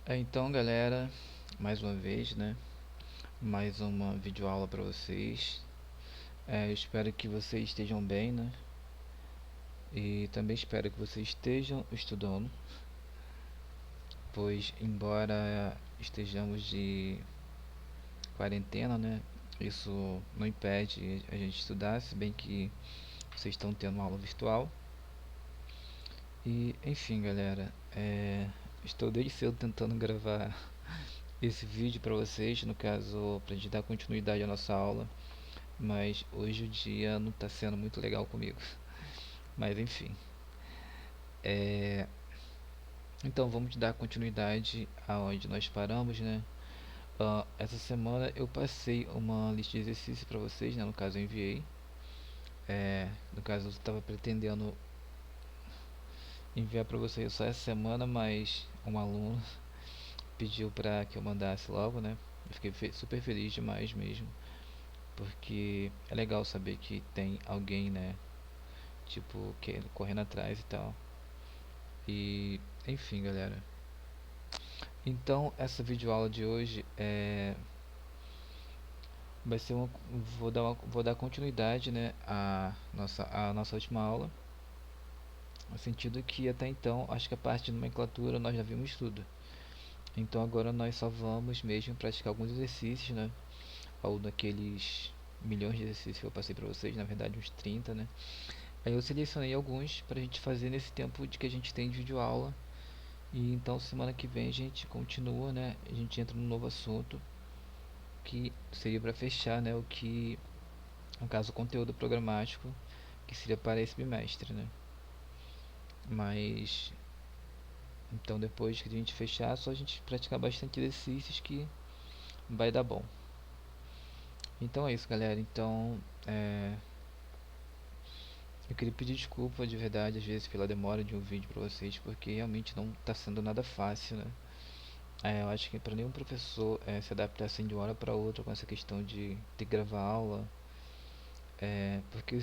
Então, galera, mais uma vez, né? Mais uma videoaula para vocês. Eu espero que vocês estejam bem, né? E também espero que vocês estejam estudando, pois embora estejamos de quarentena, né? Isso não impede a gente estudar, se bem que vocês estão tendo uma aula virtual. E enfim, galera, estou desde cedo tentando gravar esse vídeo para vocês, no caso, para a gente dar continuidade à nossa aula. Mas hoje o dia não está sendo muito legal comigo. Mas enfim. É, então vamos dar continuidade aonde nós paramos, né? Essa semana eu passei uma lista de exercícios para vocês, né? No caso eu enviei. No caso eu estava pretendendo enviar para vocês só essa semana, mas um aluno pediu para que eu mandasse logo, né? Eu fiquei super feliz demais mesmo, porque é legal saber que tem alguém, né? Tipo, que correndo atrás e tal. E enfim, galera. Então, essa videoaula de hoje vai ser uma, vou dar continuidade, né, à nossa última aula, no sentido que até então, acho que a parte de nomenclatura nós já vimos tudo. Então agora nós só vamos mesmo praticar alguns exercícios, né, ou daqueles milhões de exercícios que eu passei para vocês, na verdade uns 30, né. Aí eu selecionei alguns para a gente fazer nesse tempo de que a gente tem de videoaula. E então semana que vem a gente continua, né? A gente entra num novo assunto que seria para fechar, né, o que, no caso, o conteúdo programático que seria para esse bimestre, né? Mas então depois que a gente fechar, só a gente praticar bastante exercícios que vai dar bom. Então é isso, galera. Então eu queria pedir desculpa de verdade às vezes pela demora de um vídeo para vocês, porque realmente não está sendo nada fácil, né? Eu acho que para nenhum professor se adaptar assim de uma hora para outra com essa questão de ter que gravar aula. Porque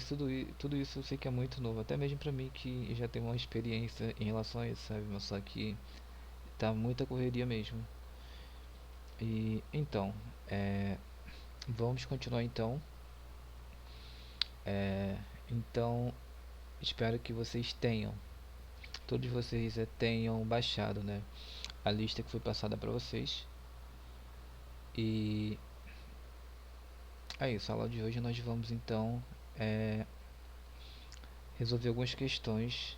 tudo isso eu sei que é muito novo, até mesmo pra mim que já tenho uma experiência em relação a isso, sabe? Mas só que tá muita correria mesmo. E então, é, vamos continuar então. É, então, espero que vocês tenham, todos vocês tenham baixado, né, a lista que foi passada para vocês. E é isso, a aula de hoje nós vamos então resolver algumas questões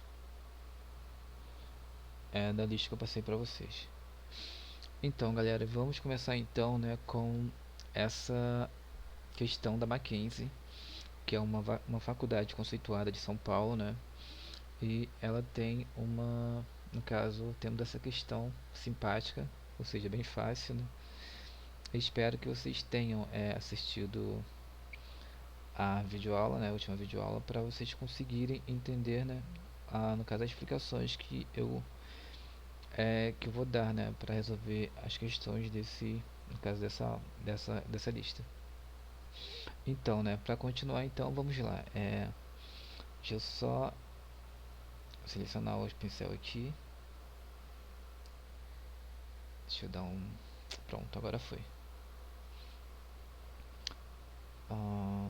da lista que eu passei para vocês. Então, galera, vamos começar então, né, com essa questão da Mackenzie, que é uma faculdade conceituada de São Paulo, né? E ela tem no caso, tendo essa questão simpática, ou seja, bem fácil, né? Eu espero que vocês tenham assistido a videoaula, né, a última videoaula, para vocês conseguirem entender, né, no caso, as explicações que eu vou dar, né, para resolver as questões no caso dessa lista. Então, né, para continuar, então, vamos lá. Deixa eu só selecionar o pincel aqui. Deixa eu dar um... Pronto, agora foi. Ah,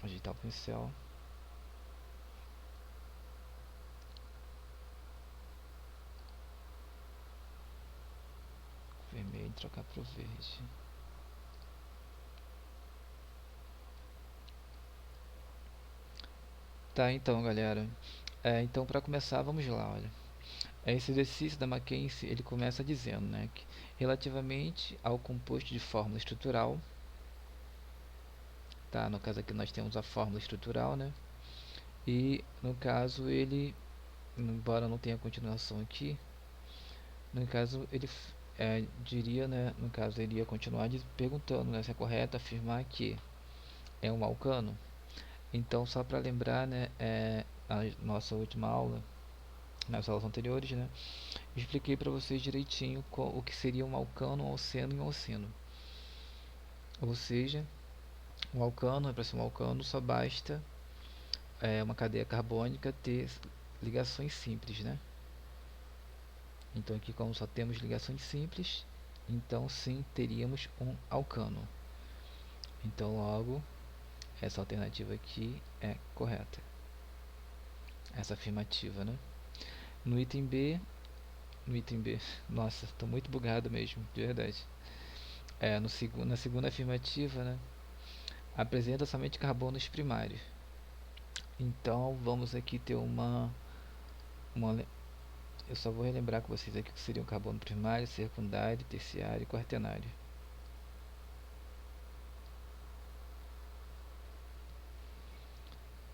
Ajeitar o pincel. Vermelho, trocar para o verde. Tá, então, galera. Então, para começar, vamos lá, olha. Esse exercício da Mackenzie, ele começa dizendo, né, que relativamente ao composto de fórmula estrutural, tá? No caso aqui nós temos a fórmula estrutural, né? E no caso ele, embora não tenha continuação aqui, no caso ele diria, né? No caso ele ia continuar perguntando, né, se é correto afirmar que é um alcano. Então só para lembrar, né, a nossa última aula, nas aulas anteriores, né, eu expliquei para vocês direitinho o que seria um alcano, um alceno e um alceno. Ou seja, um alcano, para ser um alcano, só basta uma cadeia carbônica ter ligações simples, né? Então aqui, como só temos ligações simples, então sim teríamos um alcano. Então logo essa alternativa aqui é correta, essa afirmativa, né? No item B, no item B, nossa, estou muito bugado mesmo, de verdade. Na segunda afirmativa, né, apresenta somente carbonos primários. Então vamos aqui ter uma eu só vou relembrar com vocês aqui que seriam carbono primário, secundário, terciário e quaternário.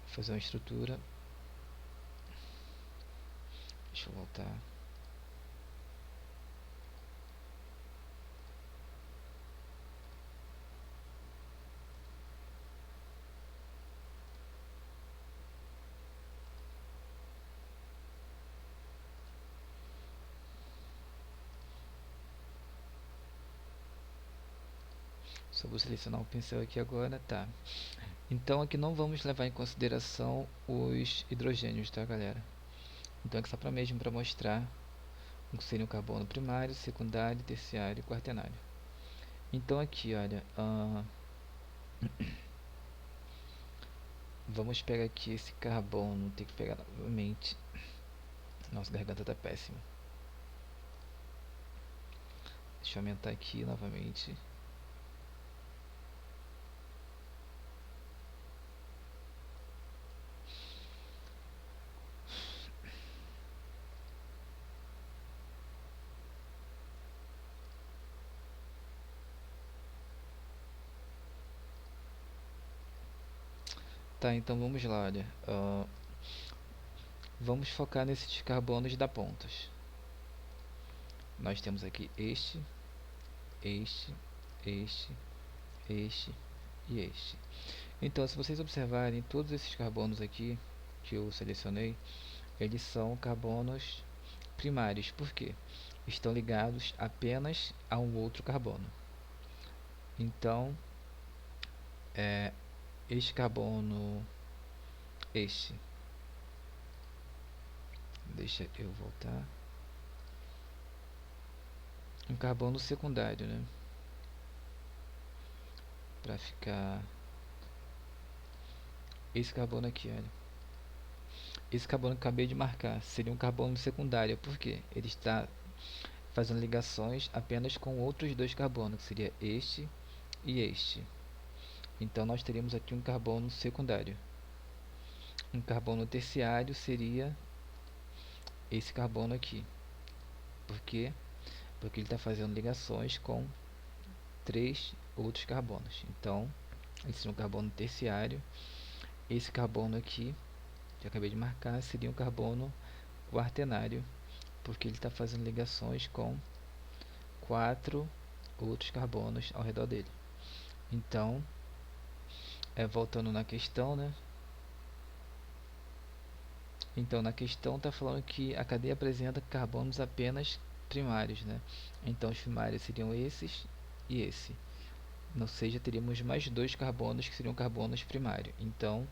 Vou fazer uma estrutura. Deixa eu voltar. Só vou selecionar o pincel aqui agora, tá? Então aqui não vamos levar em consideração os hidrogênios, tá, galera? Então aqui só para mesmo para mostrar o que seria o carbono primário, secundário, terciário e quaternário. Então aqui, olha, vamos pegar aqui esse carbono, tem que pegar novamente. Nossa, garganta tá péssima. Deixa eu aumentar aqui novamente. Tá, então vamos lá, olha. Vamos focar nesses carbonos da pontas. Nós temos aqui este, este, este e este. Então, se vocês observarem, todos esses carbonos aqui que eu selecionei, eles são carbonos primários. Por quê? Estão ligados apenas a um outro carbono. Então, este carbono, este, deixa eu voltar, um carbono secundário, né? Para ficar esse carbono aqui, olha. Esse carbono que eu acabei de marcar seria um carbono secundário, porque ele está fazendo ligações apenas com outros dois carbonos, que seria este e este. Então nós teríamos aqui um carbono secundário. Um carbono terciário seria esse carbono aqui. Por quê? Porque ele está fazendo ligações com três outros carbonos. Então, esse seria um carbono terciário. Esse carbono aqui, que eu acabei de marcar, seria um carbono quaternário, porque ele está fazendo ligações com quatro outros carbonos ao redor dele. Então, voltando na questão, né? Então, na questão está falando que a cadeia apresenta carbonos apenas primários, né? Então, os primários seriam esses e esse. Ou seja, teríamos mais dois carbonos que seriam carbonos primários. Então,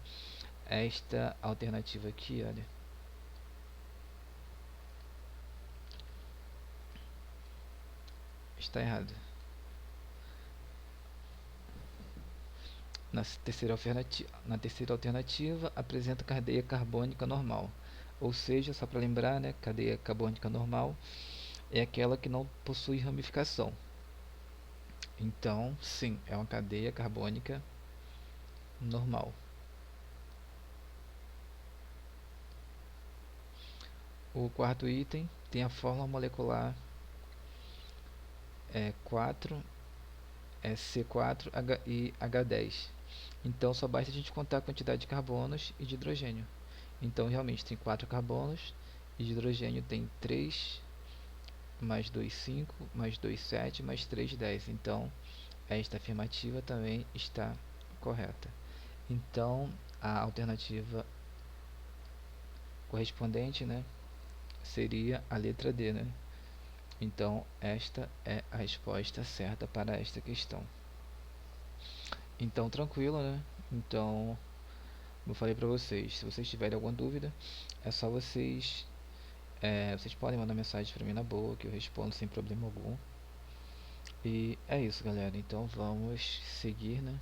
esta alternativa aqui, olha, está errada. Na terceira alternativa, apresenta cadeia carbônica normal. Ou seja, só para lembrar, né, cadeia carbônica normal é aquela que não possui ramificação. Então, sim, é uma cadeia carbônica normal. O quarto item tem a fórmula molecular 4 C4 e H10. Então só basta a gente contar a quantidade de carbonos e de hidrogênio. Então realmente tem 4 carbonos e de hidrogênio tem 3, mais 2 5, mais 2 7, mais 3 10. Então esta afirmativa também está correta. Então a alternativa correspondente, né, seria a letra D, né? Então esta é a resposta certa para esta questão. Então tranquilo, né? Então, como eu falei para vocês, se vocês tiverem alguma dúvida, é só vocês Vocês podem mandar mensagem para mim na boa, que eu respondo sem problema algum. E é isso, galera. Então vamos seguir, né?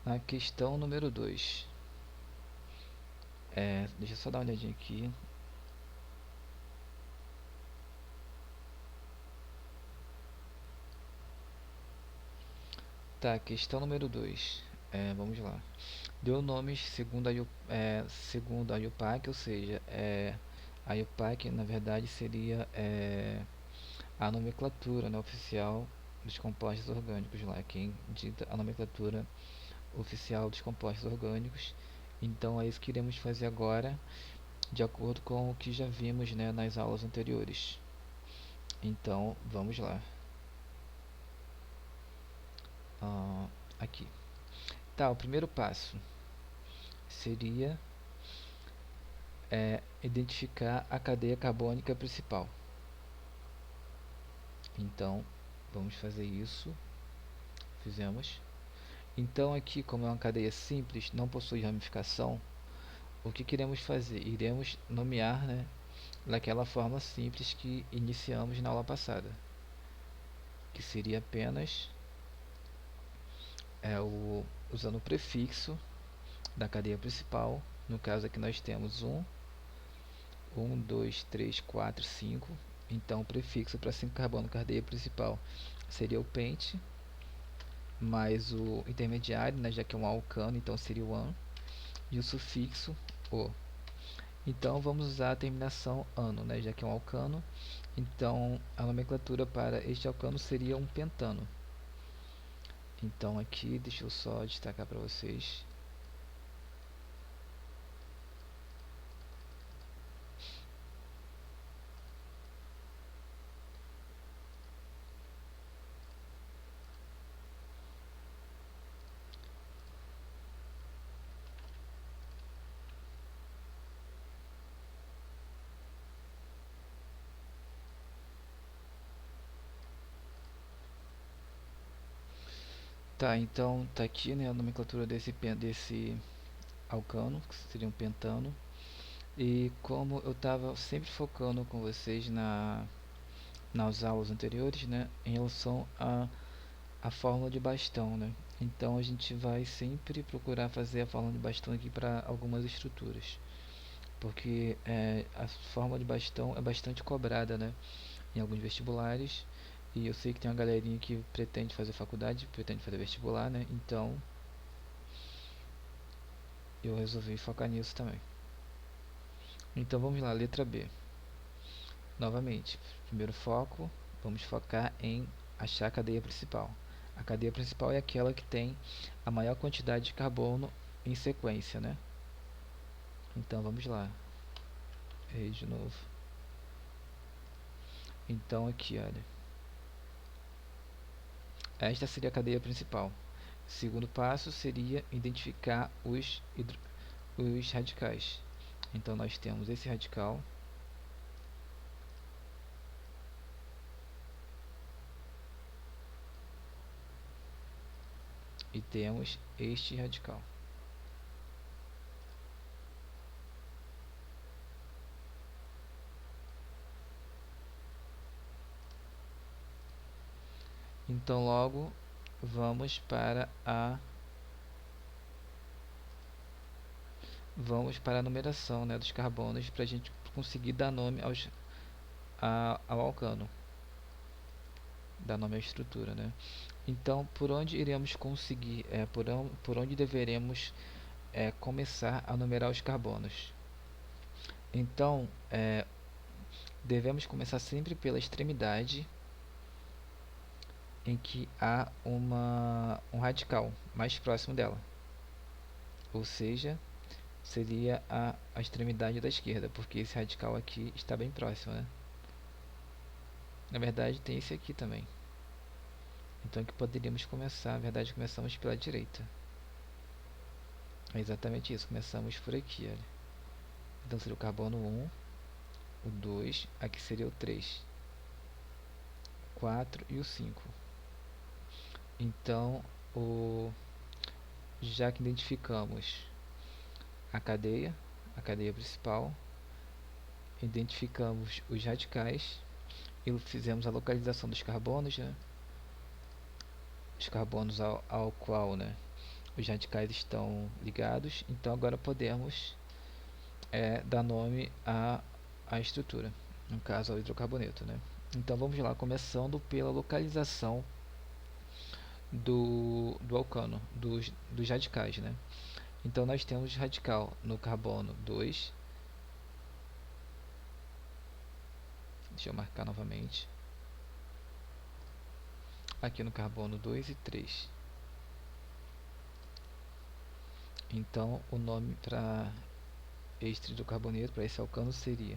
Na questão número 2. Deixa eu só dar uma olhadinha aqui. Tá, questão número 2. Vamos lá. Deu nomes segundo a IUPAC, ou seja, a IUPAC na verdade seria a nomenclatura, né, oficial dos compostos orgânicos lá, quem dita a nomenclatura oficial dos compostos orgânicos. Então é isso que iremos fazer agora, de acordo com o que já vimos, né, nas aulas anteriores. Então vamos lá. Aqui. Tá, o primeiro passo seria identificar a cadeia carbônica principal. Então vamos fazer isso. Fizemos. Então aqui, como é uma cadeia simples, não possui ramificação, o que queremos fazer? Iremos nomear, né, daquela forma simples que iniciamos na aula passada, que seria apenas usando o prefixo da cadeia principal. No caso aqui nós temos 2, 3, 4, 5. Então o prefixo para 5 carbono cadeia principal seria o pente, mais o intermediário, né, já que é um alcano, então seria o an, e o sufixo o. Então vamos usar a terminação ano, né, já que é um alcano. Então a nomenclatura para este alcano seria um pentano. Então aqui, deixa eu só destacar para vocês. Tá, então tá aqui, né, a nomenclatura desse alcano, que seria um pentano. E como eu estava sempre focando com vocês nas aulas anteriores, né, em relação a fórmula de bastão, né? Então a gente vai sempre procurar fazer a fórmula de bastão aqui para algumas estruturas, porque a fórmula de bastão é bastante cobrada, né, em alguns vestibulares. E eu sei que tem uma galerinha que pretende fazer faculdade, pretende fazer vestibular, né? Então eu resolvi focar nisso também. Então vamos lá, letra B. Novamente, primeiro foco, vamos focar em achar a cadeia principal. A cadeia principal é aquela que tem a maior quantidade de carbono em sequência, né? Então vamos lá. Errei de novo. Então aqui, olha. Esta seria a cadeia principal. Segundo passo seria identificar os radicais. Então nós temos esse radical e temos este radical. Então logo vamos para a numeração, né, dos carbonos para a gente conseguir dar nome ao alcano, dar nome à estrutura, né? Então por onde iremos conseguir, por onde deveremos começar a numerar os carbonos? Então devemos começar sempre pela extremidade em que há um radical mais próximo dela, ou seja, seria a extremidade da esquerda, porque esse radical aqui está bem próximo, né? Na verdade tem esse aqui também. Então que poderíamos começar, na verdade começamos pela direita. É exatamente isso, começamos por aqui, olha. Então seria o carbono 1, o 2, aqui seria o 3, 4 e o 5. Então, já que identificamos a cadeia principal, identificamos os radicais e fizemos a localização dos carbonos, né? Os carbonos ao qual, né, os radicais estão ligados. Então agora podemos dar nome à estrutura, no caso ao hidrocarboneto, né? Então vamos lá, começando pela localização do alcano, dos radicais, né? Então nós temos radical no carbono 2. Deixa eu marcar novamente. Aqui no carbono 2 e 3. Então o nome para este hidrocarboneto, para esse alcano, seria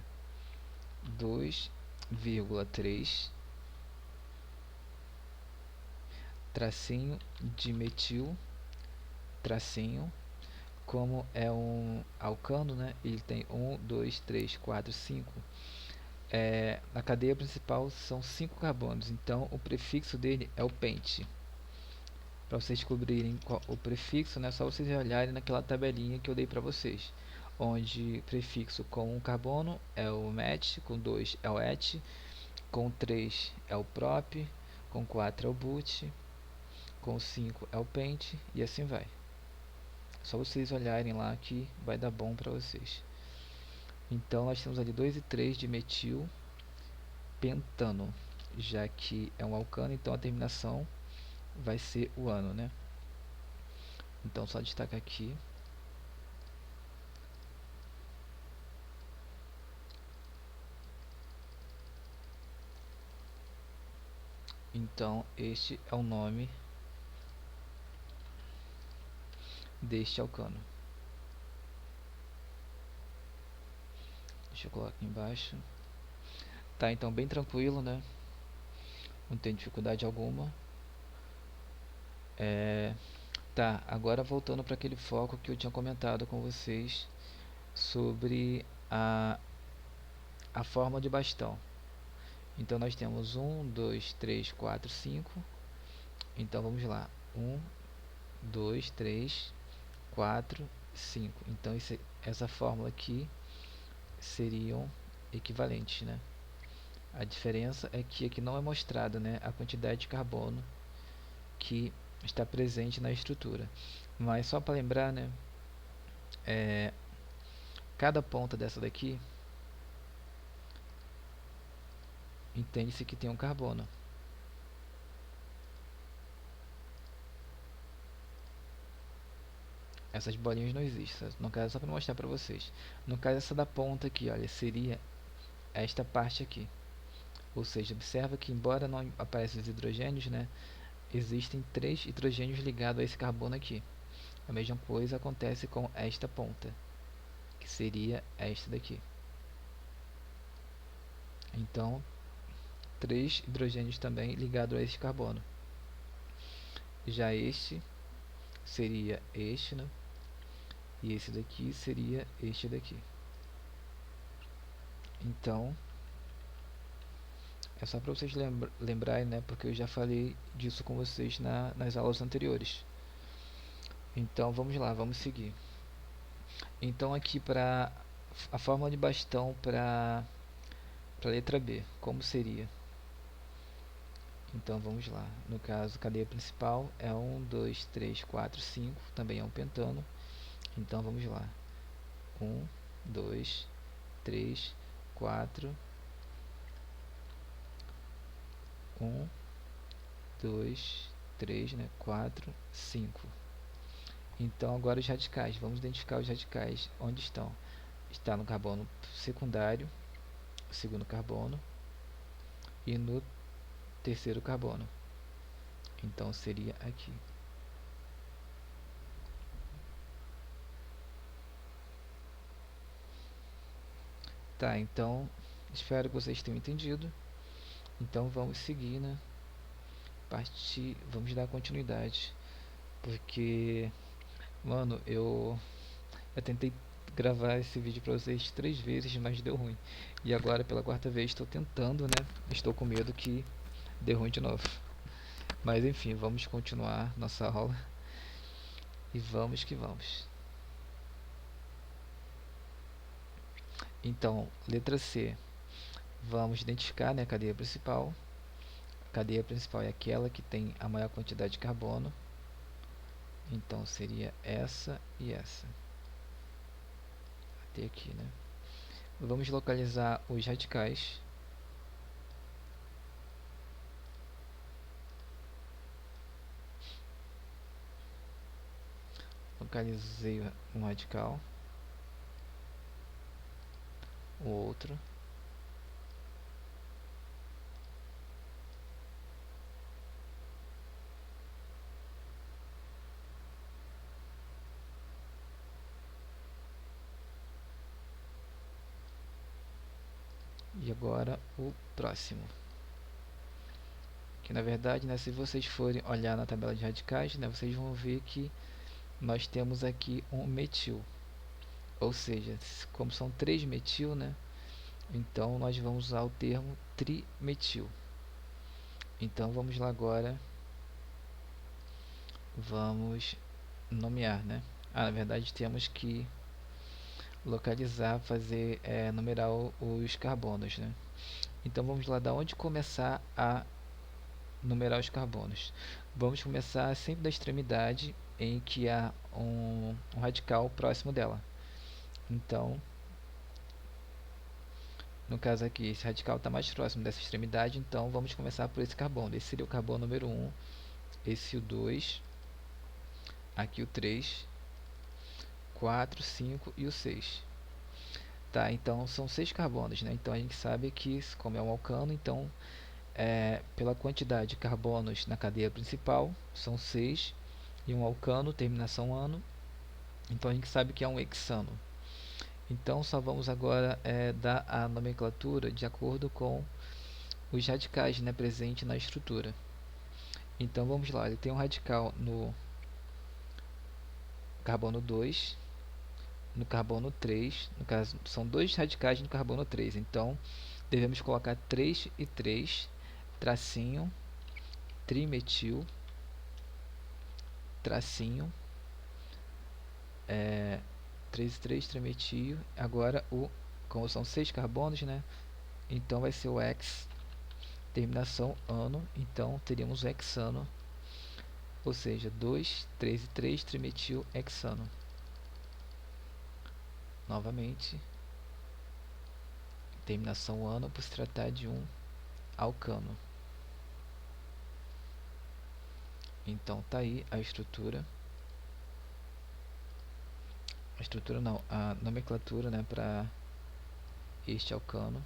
2,3 tracinho dimetil tracinho. Como é um alcano, né, ele tem 1, 2, 3, 4, 5. Na cadeia principal são 5 carbonos, então o prefixo dele é o pente. Para vocês descobrirem o prefixo, né, é só vocês olharem naquela tabelinha que eu dei para vocês, onde prefixo com 1 carbono é o met, com 2 é o et, com 3 é o prop, com 4 é o but, com 5 é o pente e assim vai. Só vocês olharem lá que vai dar bom para vocês. Então nós temos ali 2 e 3 de metil pentano, já que é um alcano, então a terminação vai ser o ano, né? Então só destacar aqui. Então este é o nome deste alcano. Deixa eu colocar aqui embaixo. Tá, então bem tranquilo, né? Não tem dificuldade alguma. Tá, agora voltando para aquele foco que eu tinha comentado com vocês sobre a forma de bastão. Então nós temos 1, 2, 3, 4, 5. Então vamos lá. 1, 2, 3, 4, 5. Então essa fórmula aqui seriam equivalentes, né? A diferença é que aqui não é mostrada, né, a quantidade de carbono que está presente na estrutura. Mas só para lembrar, né, cada ponta dessa daqui entende-se que tem um carbono. Essas bolinhas não existem, no caso é só para mostrar para vocês. No caso essa da ponta aqui, olha, seria esta parte aqui. Ou seja, observa que embora não apareçam os hidrogênios, né, existem 3 hidrogênios ligados a esse carbono aqui. A mesma coisa acontece com esta ponta, que seria esta daqui. Então, 3 hidrogênios também ligados a esse carbono. Já este seria este, né? E esse daqui seria este daqui. Então, é só para vocês lembrarem, né? Porque eu já falei disso com vocês nas aulas anteriores. Então, vamos lá, vamos seguir. Então, aqui para a fórmula de bastão para a letra B, como seria? Então vamos lá, no caso cadeia principal é 1, 2, 3, 4, 5, também é um pentano. Então vamos lá, 1, 2, 3, 4, 1, 2, 3, né, 4, 5. Então agora os radicais, vamos identificar os radicais onde estão. Está no carbono secundário, o segundo carbono, e no terceiro carbono. Então seria aqui. Tá, então espero que vocês tenham entendido. Então vamos seguir, né? Vamos dar continuidade. Porque, mano, eu tentei gravar esse vídeo pra vocês 3 vezes, mas deu ruim. E agora pela 4ª vez estou tentando, né? Estou com medo que dê ruim de novo. Mas enfim, vamos continuar nossa aula. E vamos que vamos. Então, letra C, vamos identificar, né, a cadeia principal. A cadeia principal é aquela que tem a maior quantidade de carbono. Então, seria essa e essa. Até aqui, né? Vamos localizar os radicais. Localizei um radical, o outro. E agora o próximo. Que na verdade, né, se vocês forem olhar na tabela de radicais, né, vocês vão ver que nós temos aqui um metil. Ou seja, como são 3 metil, né, então nós vamos usar o termo trimetil. Então vamos lá agora, vamos nomear, né? Na verdade temos que localizar, fazer, numerar os carbonos, né? Então vamos lá, da onde começar a numerar os carbonos. Vamos começar sempre da extremidade em que há um radical próximo dela. Então, no caso aqui, esse radical está mais próximo dessa extremidade, então vamos começar por esse carbono. Esse seria o carbono número 1, esse o 2, aqui o 3, 4, 5 e o 6. Tá, então são 6 carbonos, né? Então a gente sabe que, como é um alcano, então pela quantidade de carbonos na cadeia principal, são 6, e um alcano, terminação ano, então a gente sabe que é um hexano. Então só vamos agora dar a nomenclatura de acordo com os radicais, né, presentes na estrutura. Então vamos lá, ele tem um radical no carbono 2, no carbono 3, no caso são dois radicais no carbono 3, então devemos colocar 3 e 3, tracinho, trimetil, tracinho, 3 e 3, trimetil. Agora, como são 6 carbonos, né? Então vai ser o hex, terminação ano, então teríamos o hexano, ou seja, 2, 3 e 3, trimetil, hexano. Novamente, terminação ano por se tratar de um alcano. Então tá aí a estrutura. A estrutura não, a nomenclatura, né, para este alcano.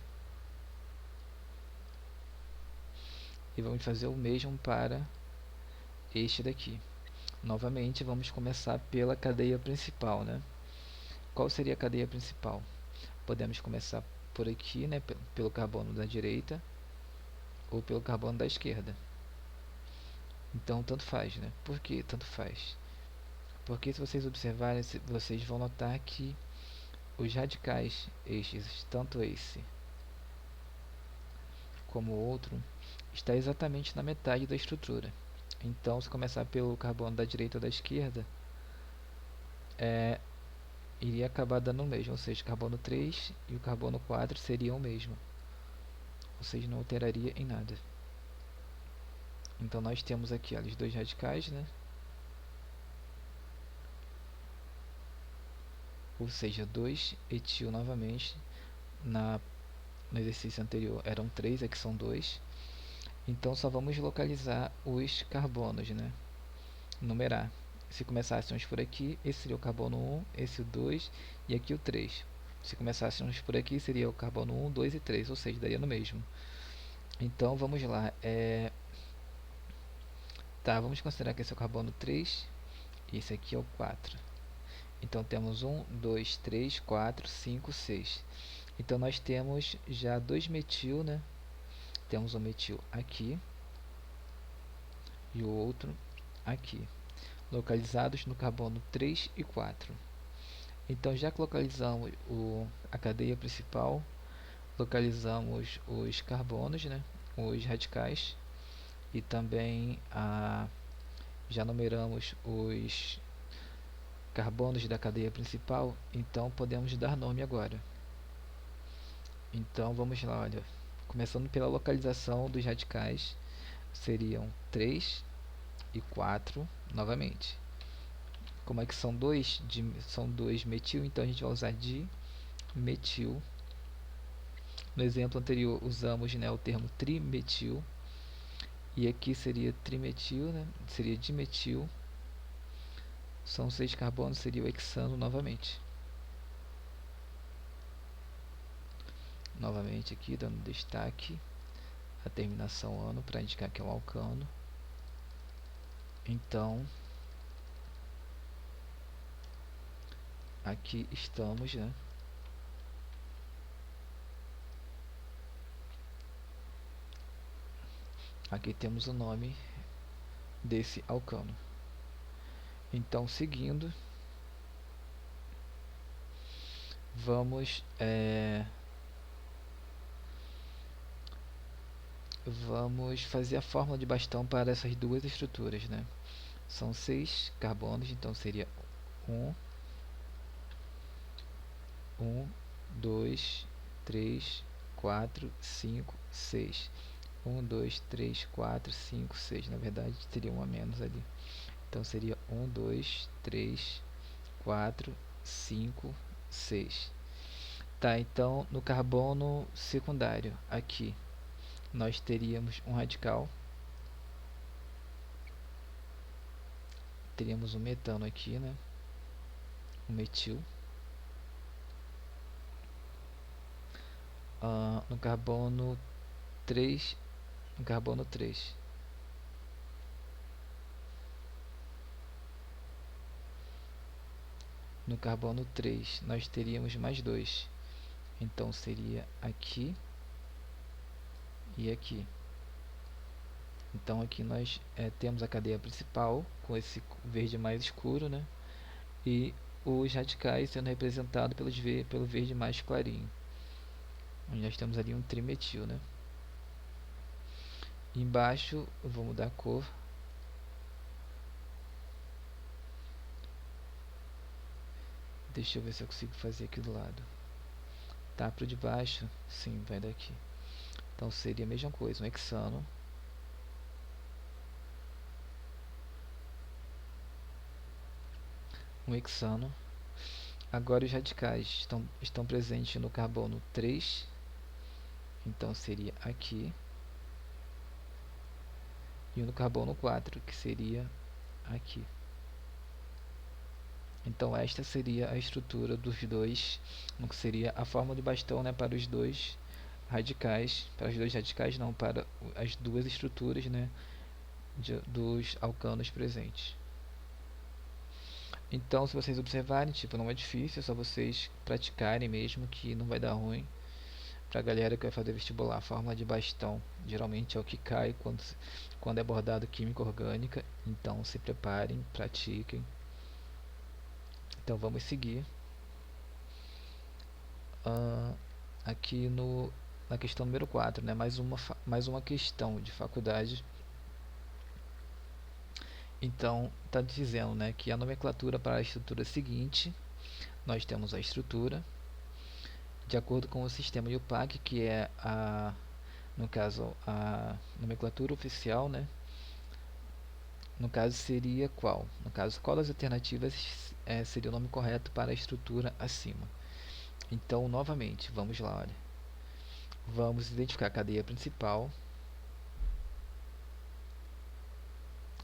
E vamos fazer o mesmo para este daqui. Novamente, vamos começar pela cadeia principal, né? Qual seria a cadeia principal? Podemos começar por aqui, né, pelo carbono da direita ou pelo carbono da esquerda. Então, tanto faz, né? Por que tanto faz? Porque se vocês observarem, vocês vão notar que os radicais, estes, tanto esse como o outro, está exatamente na metade da estrutura. Então, se começar pelo carbono da direita ou da esquerda, iria acabar dando o mesmo, ou seja, o carbono 3 e o carbono 4 seriam o mesmo, ou seja, não alteraria em nada. Então nós temos aqui os dois radicais, né? Ou seja, 2 etil novamente. No exercício anterior eram 3, aqui são 2. Então só vamos localizar os carbonos, né? Numerar. Se começássemos por aqui, esse seria o carbono 1, esse o 2 e aqui o 3. Se começássemos por aqui, seria o carbono 1, 2 e 3, ou seja, daria no mesmo. Então vamos lá. Tá, vamos considerar que esse é o carbono 3 e esse aqui é o 4. Então temos 1, 2, 3, 4, 5, 6. Então nós temos já 2 metil, né? Temos um metil aqui e o outro aqui, localizados no carbono 3 e 4. Então já que localizamos a cadeia principal, localizamos os carbonos, né? Os radicais, e também já numeramos os carbonos da cadeia principal, então podemos dar nome agora. Então vamos lá, olha. Começando pela localização dos radicais, seriam 3 e 4 novamente. Como é que são dois metil, então a gente vai usar dimetil. No exemplo anterior usamos, né, o termo trimetil, e aqui seria trimetil, né, seria dimetil. São 6 carbonos, seria o hexano novamente. Novamente aqui dando destaque a terminação ano para indicar que é um alcano. Então aqui estamos, né? Aqui temos o nome desse alcano. Então, seguindo, vamos fazer a fórmula de bastão para essas duas estruturas, né? São 6 carbonos, então seria 1, 2, 3, 4, 5, 6. 1, 2, 3, 4, 5, 6. Na verdade, teria um a menos ali. Então seria 1, 2, 3, 4, 5, 6. Tá, então no carbono secundário, aqui, nós teríamos um radical. Teríamos um metano aqui, né? Um metil. No carbono 3, no carbono 3. No carbono 3 nós teríamos mais dois. Então seria aqui e aqui. Então aqui nós temos a cadeia principal com esse verde mais escuro, né? E os radicais sendo representados pelo verde mais clarinho. Onde nós temos ali um trimetil, né? Embaixo eu vou mudar a cor. Deixa eu ver se eu consigo fazer aqui do lado. Tá, pro de baixo, sim, vai daqui. Então seria a mesma coisa, um hexano. Um hexano. Agora os radicais estão presentes no carbono 3. Então seria aqui. E no carbono 4, que seria aqui. Então esta seria a estrutura dos dois, no que seria a forma de bastão, né, para os dois radicais, para os dois radicais não, para as duas estruturas, né, dos alcanos presentes. Então, se vocês observarem, tipo, não é difícil, é só vocês praticarem mesmo que não vai dar ruim. Para a galera que vai fazer vestibular, a fórmula de bastão geralmente é o que cai quando é abordado química orgânica. Então, se preparem, pratiquem. Então, vamos seguir. Aqui na questão número 4, né? Mais uma questão de faculdade. Então, está dizendo, né, que a nomenclatura para a estrutura seguinte, nós temos a estrutura, de acordo com o sistema de UPAC, que é no caso, a nomenclatura oficial, né? No caso seria qual? No caso, qual das alternativas seria o nome correto para a estrutura acima? Então, novamente, vamos lá, olha. Vamos identificar a cadeia principal.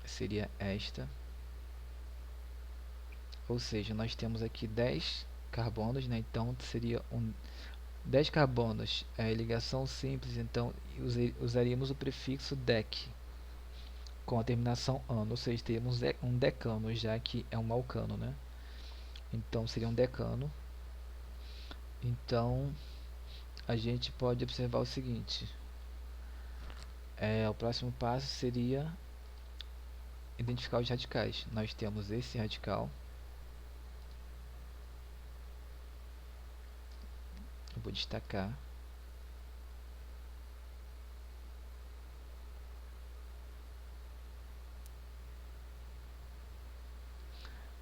Seria esta. Ou seja, nós temos aqui 10 carbonos, né? Então seria 10 carbonos, ligação simples, então usaríamos o prefixo dec com a terminação ano, ou seja, teríamos um decano, já que é um alcano, né? Então seria um decano. Então a gente pode observar o seguinte: o próximo passo seria identificar os radicais. Nós temos esse radical. Eu vou destacar.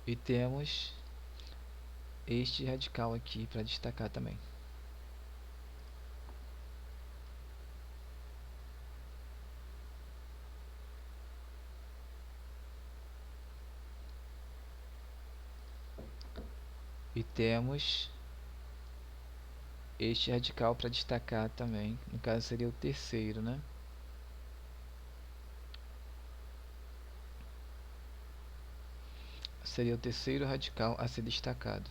E temos este radical aqui para destacar também. temos este radical para destacar também, no caso seria o terceiro, né? Seria o terceiro radical a ser destacado.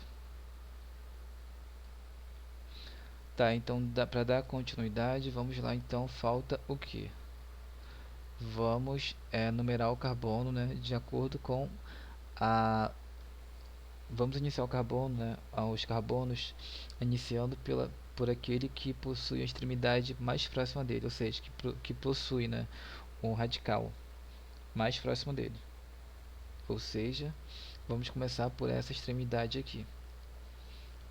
Tá, então para dar continuidade, vamos lá, então falta o que? Vamos numerar o carbono, né, de acordo com a... Vamos iniciar o carbono, né, os carbonos, iniciando por aquele que possui a extremidade mais próxima dele, ou seja, que possui, né, um radical mais próximo dele. Ou seja, vamos começar por essa extremidade aqui,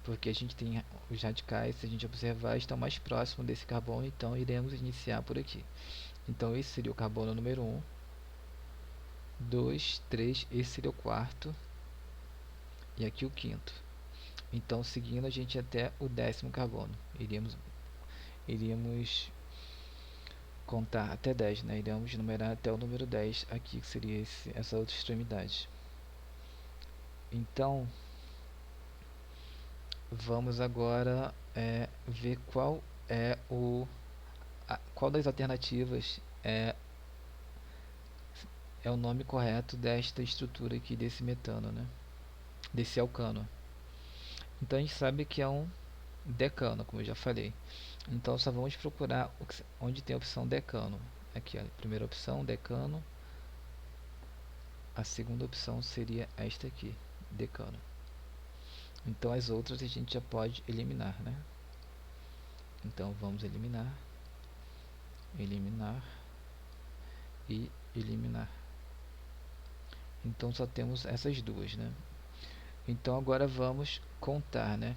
porque a gente tem os radicais, se a gente observar, estão mais próximos desse carbono, então iremos iniciar por aqui. Então esse seria o carbono número 1, 2, 3, esse seria o quarto, e aqui o quinto. Então seguindo a gente até o 10º carbono, iríamos contar até 10, né? Iremos numerar até o número 10 aqui, que seria essa outra extremidade. Então vamos agora ver qual é qual das alternativas é o nome correto desta estrutura aqui desse metano, né? Desse alcano. Então a gente sabe que é um decano, como eu já falei. Então só vamos procurar onde tem a opção decano. Aqui, a primeira opção, decano. A segunda opção seria esta aqui, decano. Então as outras a gente já pode eliminar, né? Então vamos eliminar, eliminar e eliminar. Então só temos essas duas, né? Então agora vamos contar, né?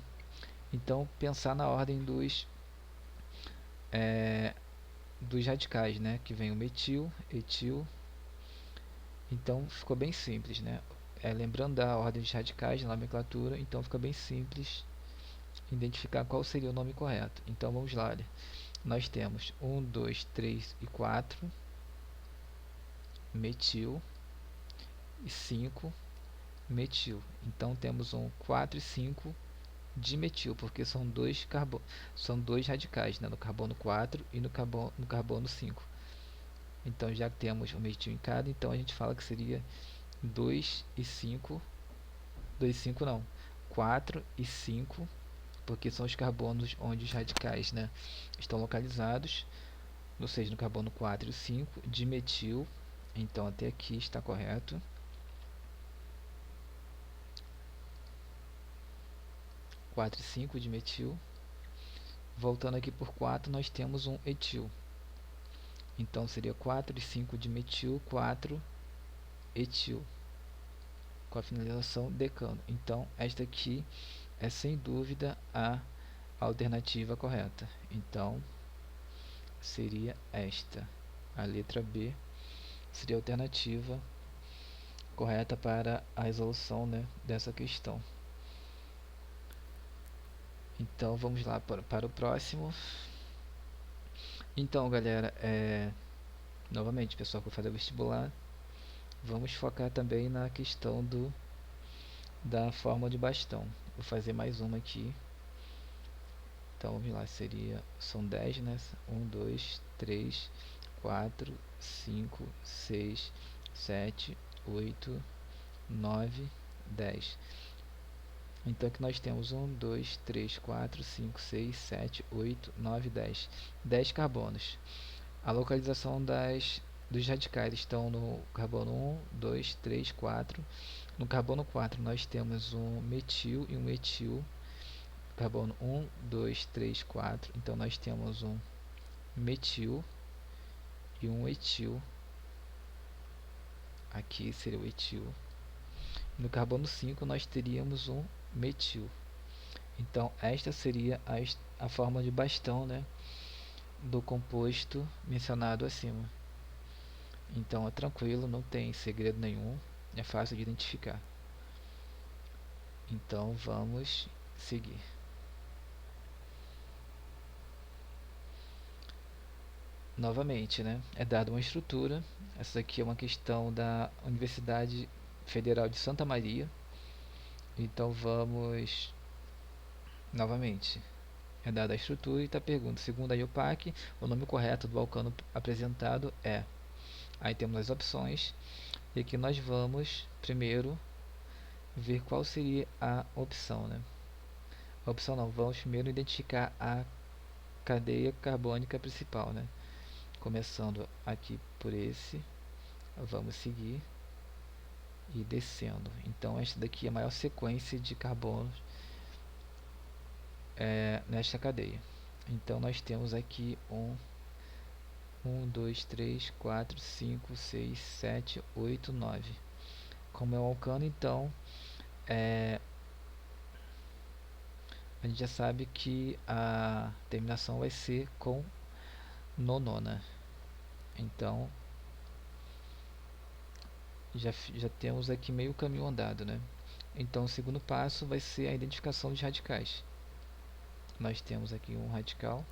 Então pensar na ordem dos radicais, né? Que vem o metil, etil. Então ficou bem simples, né? Lembrando da ordem dos radicais na nomenclatura, então fica bem simples identificar qual seria o nome correto. Então vamos lá, olha. Nós temos 1, 2, 3 e 4 metil e 5 metil. Então temos um 4 e 5 dimetil, porque são dois radicais, né, no carbono 4 e no carbono 5. Então já temos o metil em cada, então a gente fala que seria 2 e 5, 2 e 5 não, 4 e 5, porque são os carbonos onde os radicais, né, estão localizados, ou seja, no carbono 4 e 5, dimetil. Então até aqui está correto. 4 e 5 de metil. Voltando aqui por 4, nós temos um etil. Então seria 4 e 5 de metil, 4 etil. Com a finalização decano. Então esta aqui é sem dúvida a alternativa correta. Então seria esta. A letra B seria a alternativa correta para a resolução, né, dessa questão. Então vamos lá para o próximo. Então galera, novamente, pessoal que vai fazer vestibular, vamos focar também na questão da fórmula de bastão. Vou fazer mais uma aqui. Então vamos lá, são 10, né? 1, 2, 3, 4, 5, 6, 7, 8, 9, 10. Então aqui nós temos 1, 2, 3, 4, 5, 6, 7, 8, 9, 10. 10 carbonos. A localização dos radicais estão no carbono 1, 2, 3, 4. No carbono 4 nós temos um metil e um etil. Carbono 1, 2, 3, 4. Então nós temos um metil e um etil. Aqui seria o etil. No carbono 5 nós teríamos um metil. Então esta seria a forma de bastão, né, do composto mencionado acima. Então é tranquilo, não tem segredo nenhum, é fácil de identificar. Então vamos seguir. Novamente, né, é dada uma estrutura. Essa aqui é uma questão da Universidade Federal de Santa Maria. Então vamos Novamente, é dada a estrutura e está a pergunta. Segundo a IUPAC, o nome correto do alcano apresentado é. Aí temos as opções. E aqui nós vamos primeiro ver qual seria a opção, né? A opção não, vamos primeiro identificar a cadeia carbônica principal, né? Começando aqui por esse, vamos seguir e descendo. Então esta daqui é a maior sequência de carbonos nesta cadeia. Então nós temos aqui 2, 3, 4, 5, 6, 7, 8, 9. Como é um alcano, então a gente já sabe que a terminação vai ser com nonona. Então já temos aqui meio caminho andado, né? Então o segundo passo vai ser a identificação dos radicais. Nós temos aqui um radical,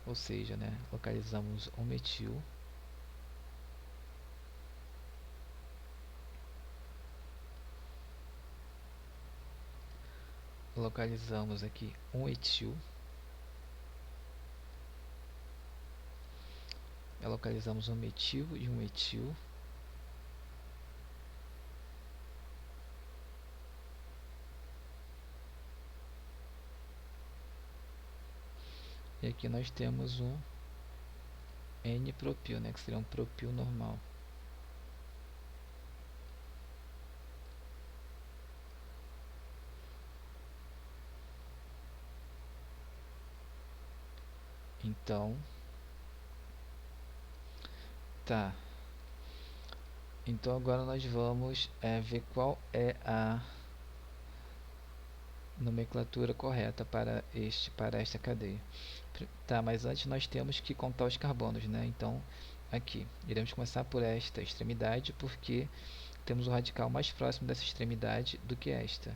ou seja, né, localizamos um metil, localizamos aqui um etil, localizamos um metil e um etil, e aqui nós temos um N-propil, né, que seria um propil normal. Então, tá. Então agora nós vamos ver qual é a nomenclatura correta para esta cadeia. Tá, mas antes nós temos que contar os carbonos, né? Então, aqui, iremos começar por esta extremidade, porque temos o radical mais próximo dessa extremidade do que esta.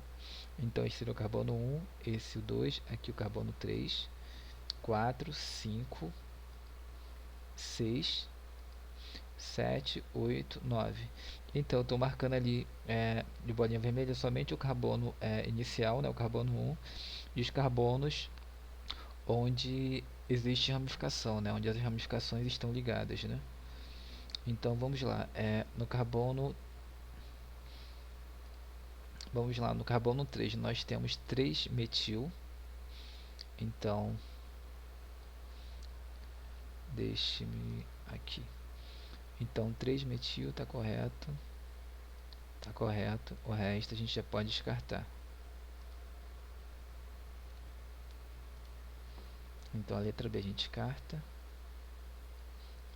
Então, esse seria o carbono 1, esse o 2, aqui o carbono 3, 4, 5, 6, 7, 8, 9. Então, eu estou marcando ali de bolinha vermelha somente o carbono inicial, né, o carbono 1, e os carbonos onde existe ramificação, né, onde as ramificações estão ligadas, né. Então vamos lá, no carbono 3 nós temos 3 metil. Então deixe-me aqui. Então 3 metil está correto. Está correto. O resto a gente já pode descartar. Então a letra B a gente descarta.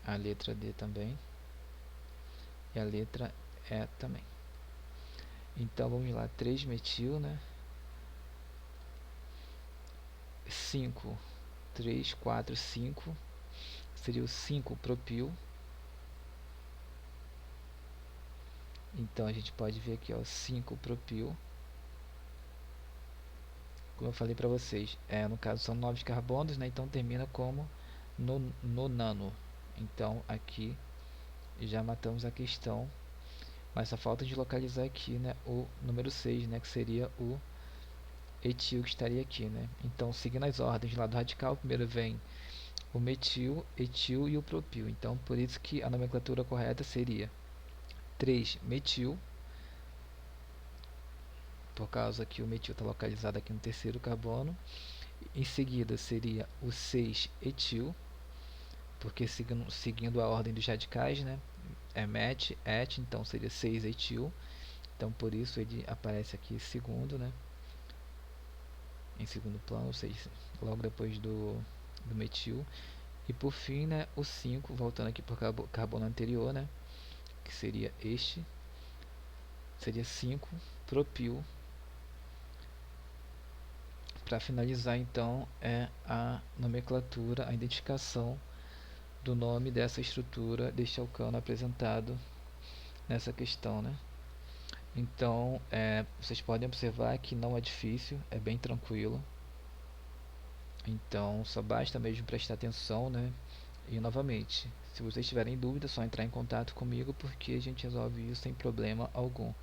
A letra D também. E a letra E também. Então vamos lá, 3 metil, né? 5, 3, 4, 5. Seria o 5 propil. Então a gente pode ver aqui, ó, 5 propil. Como eu falei para vocês, no caso são 9 carbonos, né? Então termina como no nano. Então aqui já matamos a questão, mas só falta de localizar aqui, né, o número 6, né, que seria o etil que estaria aqui, né? Então seguindo as ordens lá do radical, primeiro vem o metil, etil e o propil. Então por isso que a nomenclatura correta seria 3 metil, por causa que o metil está localizado aqui no terceiro carbono. Em seguida seria o 6 etil, porque seguindo a ordem dos radicais, né? É met, et, então seria 6 etil. Então por isso ele aparece aqui segundo, né? Em segundo plano, ou seja, logo depois do metil. E por fim, né, o 5, voltando aqui para o carbono anterior, né? Que seria este. Seria 5 propil. Para finalizar, então, é a nomenclatura, a identificação do nome dessa estrutura, deste alcano apresentado nessa questão, né? Então, vocês podem observar que não é difícil, é bem tranquilo. Então, só basta mesmo prestar atenção, né? E novamente, se vocês tiverem dúvida, é só entrar em contato comigo, porque a gente resolve isso sem problema algum.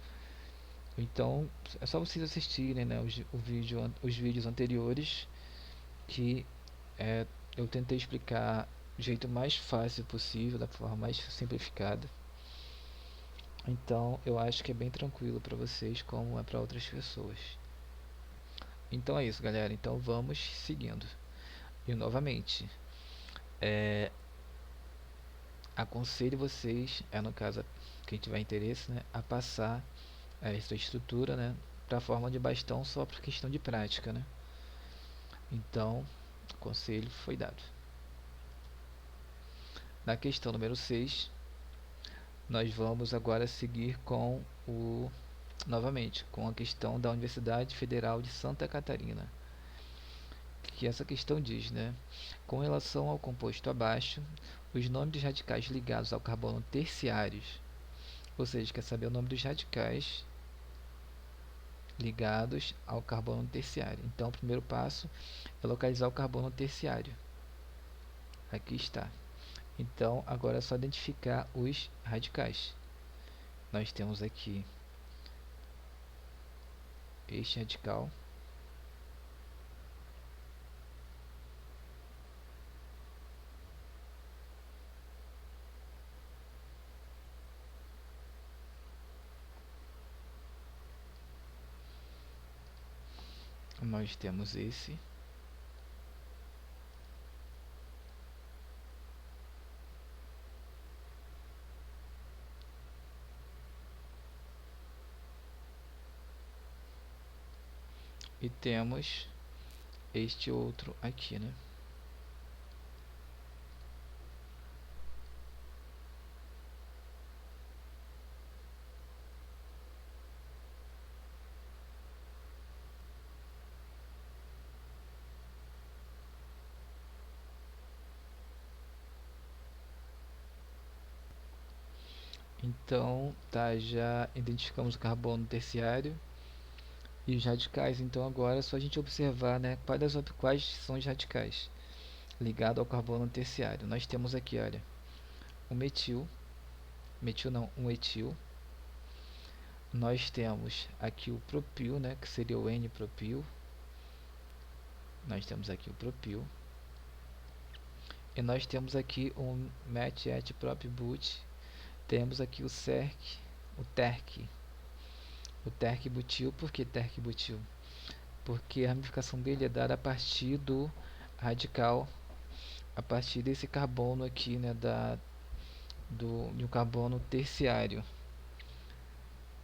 Então é só vocês assistirem, né, os vídeos anteriores que é, eu tentei explicar do jeito mais fácil possível, da forma mais simplificada. Então eu acho que é bem tranquilo para vocês, como é para outras pessoas. Então é isso, galera. Então vamos seguindo. E novamente, é, aconselho vocês, no caso quem tiver interesse, né, a passar essa estrutura, né, para a forma de bastão só por questão de prática, né. Então, o conselho foi dado. Na questão número 6, nós vamos agora seguir com o novamente com a questão da Universidade Federal de Santa Catarina, que essa questão diz, né, com relação ao composto abaixo, os nomes dos radicais ligados ao carbono terciários, ou seja, quer saber o nome dos radicais ligados ao carbono terciário. Então, o primeiro passo é localizar o carbono terciário. Aqui está. Então, agora é só identificar os radicais. Nós temos aqui este radical. Nós temos esse. E temos este outro aqui, né? Então, tá, já identificamos o carbono terciário e os radicais. Então, agora é só a gente observar, né, quais são os radicais ligados ao carbono terciário. Nós temos aqui, olha, o metil não, um etil. Nós temos aqui o propil, né, que seria o N-propil. Nós temos aqui o propil. E nós temos aqui o met-et-prop-but. Temos aqui o CERC, o TERC. O TERC-butil, por que TERC-butil? Porque a ramificação dele é dada a partir do radical, a partir desse carbono aqui, né, de um carbono terciário.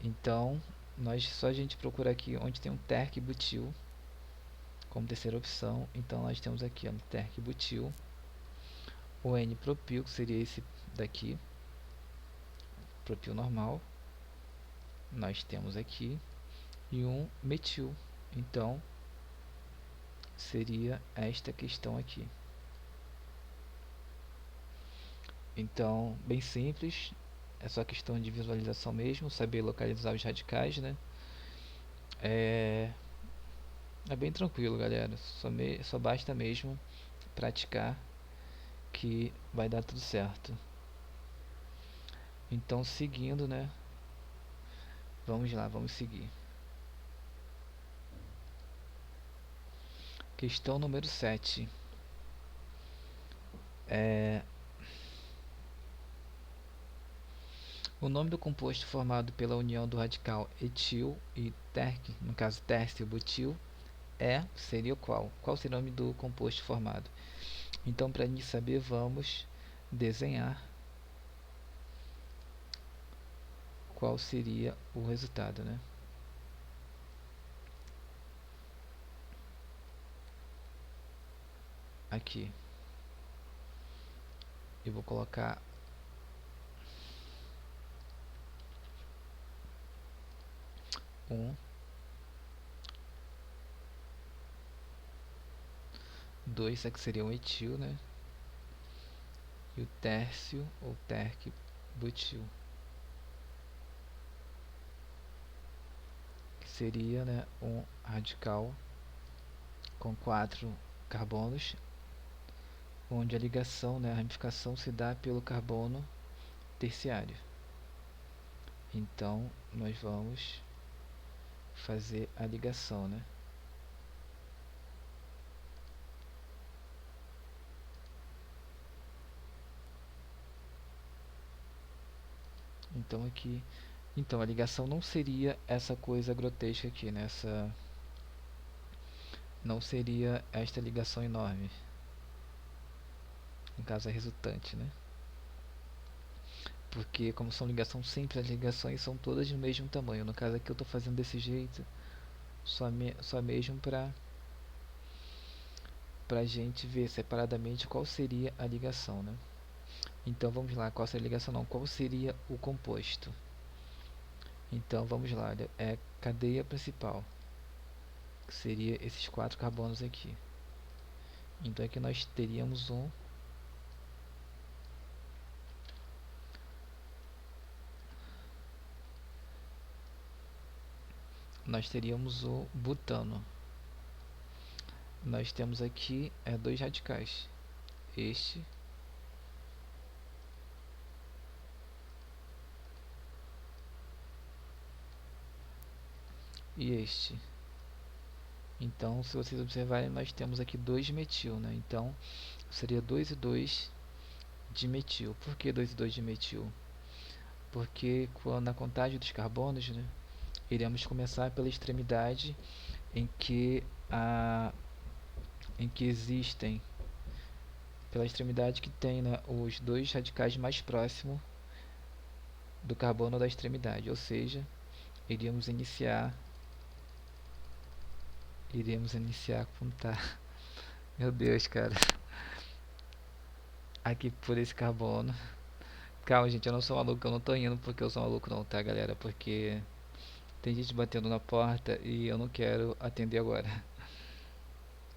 Então, só a gente procura aqui onde tem um TERC-butil como terceira opção. Então, nós temos aqui o TERC-butil, o N-propil, que seria esse daqui, propil normal. Nós temos aqui e um metil. Então, seria esta questão aqui. Então, bem simples, é só questão de visualização mesmo, saber localizar os radicais, né? É, é bem tranquilo, galera. Só basta mesmo praticar que vai dar tudo certo. Então, seguindo, né? Vamos lá, vamos seguir. Questão número 7. O nome do composto formado pela união do radical etil e terc, no caso tércio butil, seria qual? Qual seria o nome do composto formado? Então, para a gente saber, vamos desenhar qual seria o resultado, né? Aqui eu vou colocar um, dois, isso aqui seria um etil, né? E o tércio ou terc butil, que seria, né, um radical com 4 carbonos, onde a ligação, né, a ramificação se dá pelo carbono terciário. Então, nós vamos fazer a ligação, né? Então aqui, então a ligação não seria essa coisa grotesca aqui, né? Não seria esta ligação enorme, no caso a resultante, né? Porque como são ligação simples, as ligações são todas do mesmo tamanho. No caso aqui eu estou fazendo desse jeito, só mesmo para a gente ver separadamente qual seria a ligação, né? Então vamos lá, qual seria a ligação não, qual seria o composto? Então vamos lá, é cadeia principal, que seria esses quatro carbonos aqui. Então aqui nós teríamos o butano. Nós temos aqui dois radicais, este e este. Então, se vocês observarem, nós temos aqui 2 metil, né? Então, seria 2 e 2 de metil. Por que 2 e 2 de metil? Porque na contagem dos carbonos, né, iremos começar pela extremidade em que existem, pela extremidade que tem, né, os dois radicais mais próximos do carbono da extremidade, ou seja, iríamos iniciar com tá. Meu Deus, cara. Aqui por esse carbono. Calma, gente, eu não sou maluco, eu não tô indo porque eu sou maluco não, tá, galera? Porque tem gente batendo na porta e eu não quero atender agora.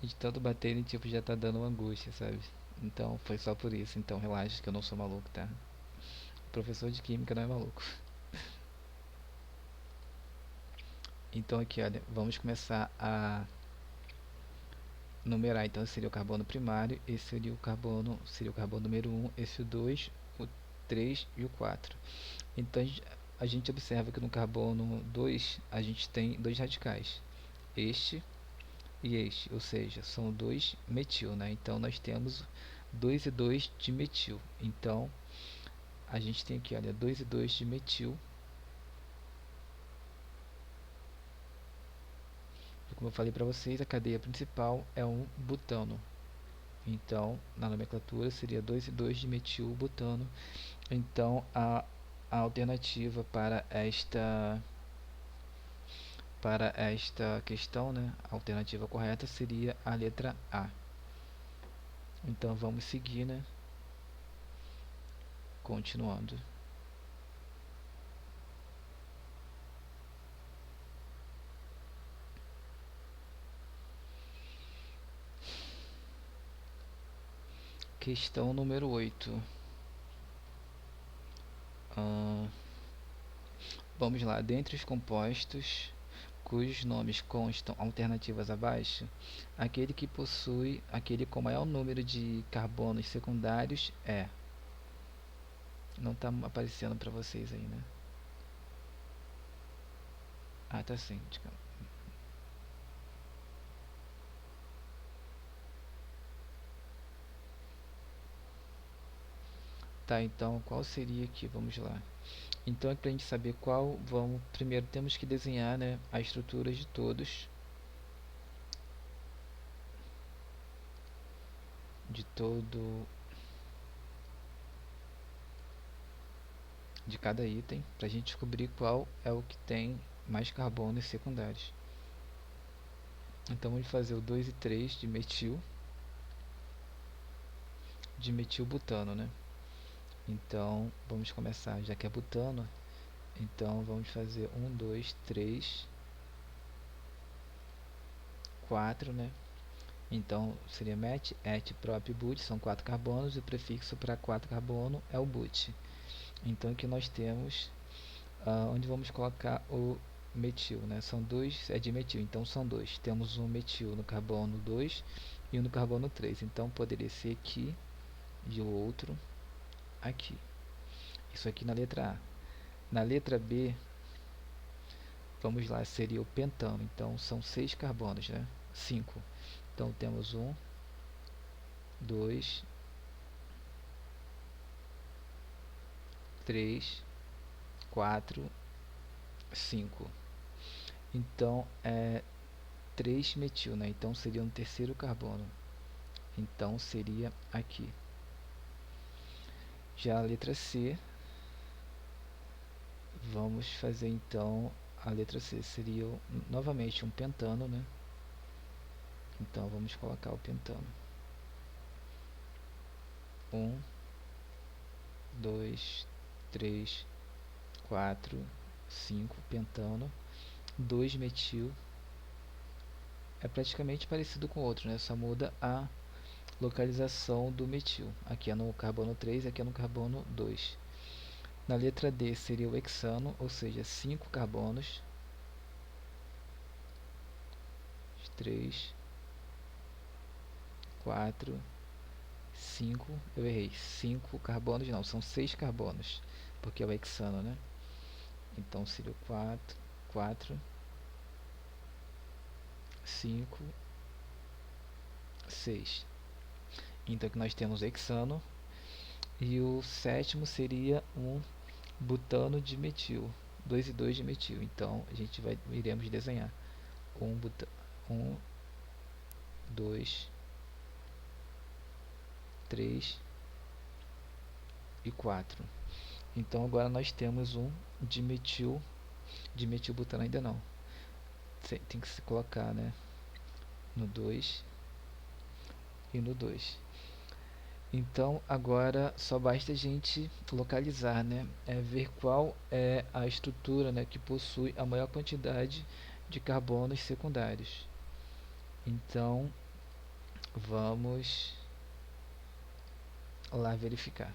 De tanto bater, tipo, já tá dando uma angústia, sabe? Então, foi só por isso. Então, relaxa que eu não sou maluco, tá? O professor de química não é maluco. Então, aqui, olha, vamos começar a numerar. Então, seria o carbono primário, esse seria o carbono número 1, esse o 2, o 3 e o 4. Então, a gente observa que no carbono 2 a gente tem dois radicais, este e este, ou seja, são dois metil, né? Então nós temos 2 e 2 de metil. Então a gente tem aqui, olha, 2 e 2 de metil. E como eu falei para vocês, a cadeia principal é um butano. Então, na nomenclatura seria 2 e 2 de metil butano. Então, a alternativa para esta questão, né, a alternativa correta seria a letra A. Então vamos seguir, né? Continuando. Questão número 8. Vamos lá. Dentre os compostos cujos nomes constam alternativas abaixo, aquele com maior número de carbonos secundários é. Não está aparecendo para vocês aí, né? Ah, tá sim. Tá, então qual seria aqui? Vamos lá. Então, é para a gente saber qual, primeiro temos que desenhar, né, a estrutura de todos, de todo, de cada item, para a gente descobrir qual é o que tem mais carbonos secundários. Então vamos fazer o 2 e 3 de metilbutano, né? Então vamos começar, já que é butano, então vamos fazer 1, 2, 3, 4, né? Então seria met, et, prop, but, são 4 carbonos, e o prefixo para 4 carbono é o but. Então aqui nós temos onde vamos colocar o metil, né? São dois, é de metil, então são dois. Temos um metil no carbono 2 e um no carbono 3. Então poderia ser aqui e o outro aqui. Isso aqui na letra A. Na letra B, vamos lá, seria o pentano. Então são 6 carbonos, né? 5. Então temos 1, 2, 3, 4, 5. Então é 3 metil, né? Então seria um terceiro carbono. Então seria aqui. Já a letra C, vamos fazer então a letra C. Seria novamente um pentano, né? Então vamos colocar o pentano. 1, 2, 3, 4, 5, pentano. 2 metil. É praticamente parecido com o outro, né? Só muda a localização do metil. Aqui é no carbono 3, aqui é no carbono 2. Na letra D seria o hexano, ou seja, 5 carbonos. 3, 4, 5. Eu errei. 5 carbonos não, são 6 carbonos, porque é o hexano, né? Então seria o 4, 4, 5, 6. Então aqui nós temos hexano. E o sétimo seria um butano de metil. 2 e 2 de metil. Então a gente iremos desenhar um, 2, 3 e 4. Então agora nós temos um de metilbutano ainda não. Tem que se colocar, né, no 2 e no 2. Então agora só basta a gente localizar, né, ver qual é a estrutura, né, que possui a maior quantidade de carbonos secundários. Então vamos lá verificar.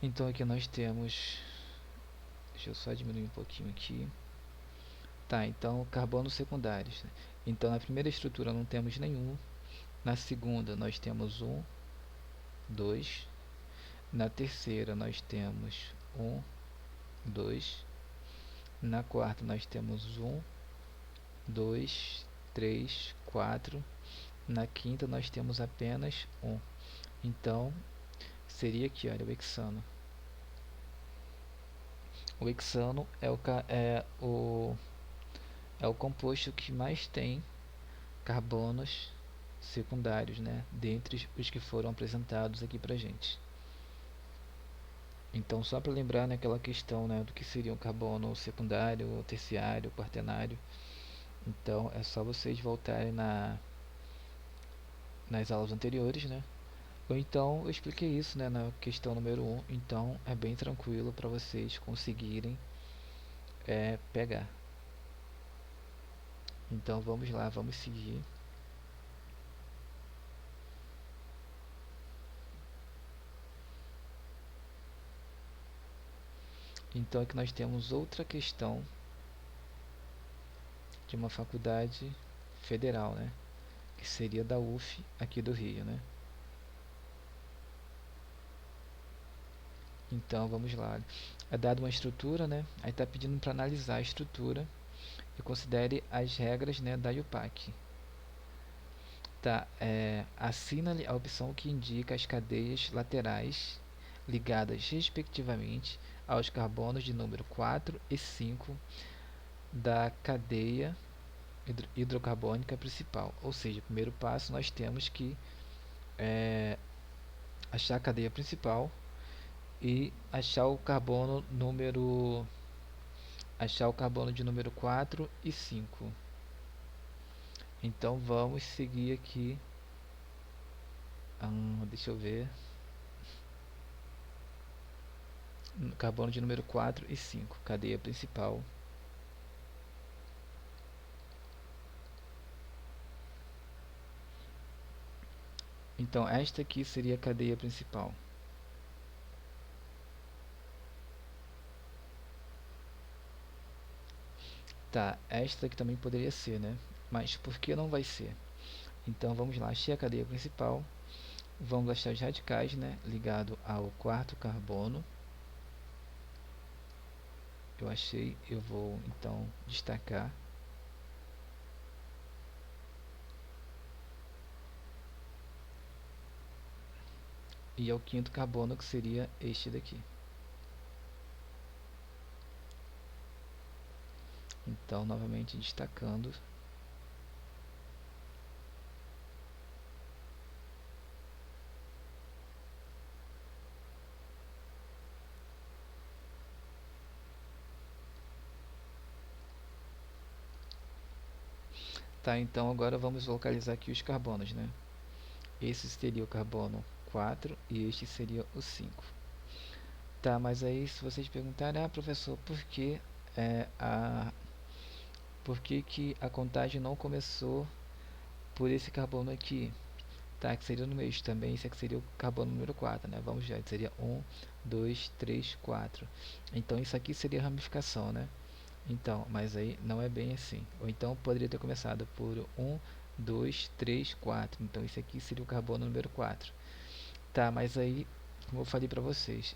Então aqui nós temos, deixa eu só diminuir um pouquinho aqui. Tá, então carbonos secundários, né? Então na primeira estrutura não temos nenhum. Na segunda nós temos 1, 2. Na terceira nós temos 1, 2. Na quarta nós temos 1, 2, 3, 4. Na quinta nós temos apenas 1. Então seria aqui, olha, o hexano. O hexano é o composto que mais tem carbonos secundários, né, dentre os que foram apresentados aqui pra gente. Então, só para lembrar naquela questão, né, do que seria um carbono secundário, terciário, quaternário. Então, é só vocês voltarem nas aulas anteriores, né? Ou então, eu expliquei isso, né, na questão número 1. Então, é bem tranquilo para vocês conseguirem pegar. Então, vamos lá, vamos seguir. Então, aqui nós temos outra questão de uma faculdade federal, né? Que seria da UF aqui do Rio, né? Então vamos lá. É dada uma estrutura, né? Aí está pedindo para analisar a estrutura e considere as regras, né, da IUPAC. Tá, assina-lhe a opção que indica as cadeias laterais ligadas respectivamente aos carbonos de número 4 e 5 da cadeia hidrocarbônica principal. Ou seja, primeiro passo nós temos que achar a cadeia principal e achar o carbono de número 4 e 5. Então vamos seguir aqui. Deixa eu ver. Carbono de número 4 e 5, cadeia principal. Então esta aqui seria a cadeia principal. Tá, esta aqui também poderia ser, né? Mas por que não vai ser? Então vamos lá, achei a cadeia principal. Vamos achar os radicais, né, ligado ao quarto carbono. Eu achei, eu vou então destacar. E ao quinto carbono, que seria este daqui. Então, novamente destacando. Tá, então agora vamos localizar aqui os carbonos, né? Esse seria o carbono 4 e este seria o 5. Tá, mas aí se vocês perguntarem, professor, é, a, por que a contagem não começou por esse carbono aqui? Tá, que seria no mês também, esse aqui seria o carbono número 4, né? Vamos ver, seria 1, 2, 3, 4. Então isso aqui seria ramificação, né? Então, mas aí não é bem assim. Ou então poderia ter começado por 1, 2, 3, 4. Então isso aqui seria o carbono número 4. Tá, mas aí, como eu falei para vocês,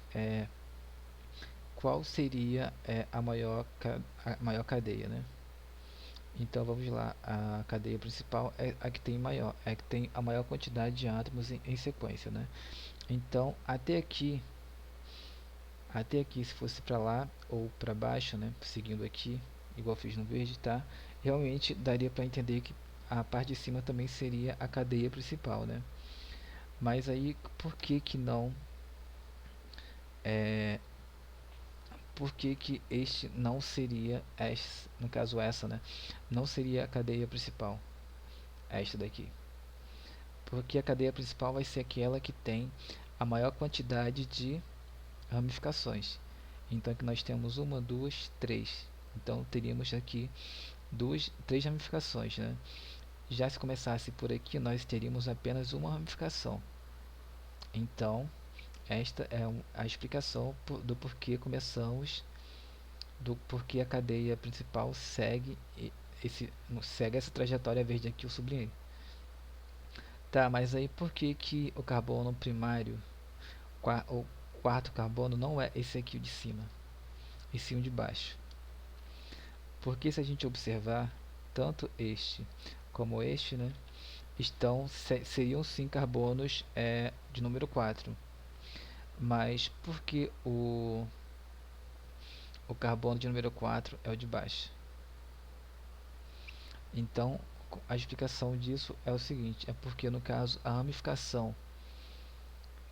qual seria a maior cadeia, né? Então vamos lá, a cadeia principal é a que tem é a que tem a maior quantidade de átomos em sequência, né? Então até aqui se fosse para lá ou para baixo, né? Seguindo aqui, igual fiz no verde, tá? Realmente daria para entender que a parte de cima também seria a cadeia principal, né? Mas aí por que que não é, por que que este não seria no caso essa, né? Não seria a cadeia principal, esta daqui. Porque a cadeia principal vai ser aquela que tem a maior quantidade de ramificações. Então aqui nós temos uma, duas, três. Então teríamos aqui três ramificações, né? Já se começasse por aqui, nós teríamos apenas uma ramificação. Então esta é a explicação do porquê começamos, do porquê a cadeia principal segue essa trajetória verde aqui eu sublinhei. Tá, mas aí por que que o carbono primário, o quarto carbono, não é esse aqui de cima, e sim o de baixo? Porque se a gente observar, tanto este como este, né, seriam sim carbonos de número 4. Mas por que o carbono de número 4 é o de baixo? Então, a explicação disso é o seguinte, é porque no caso a ramificação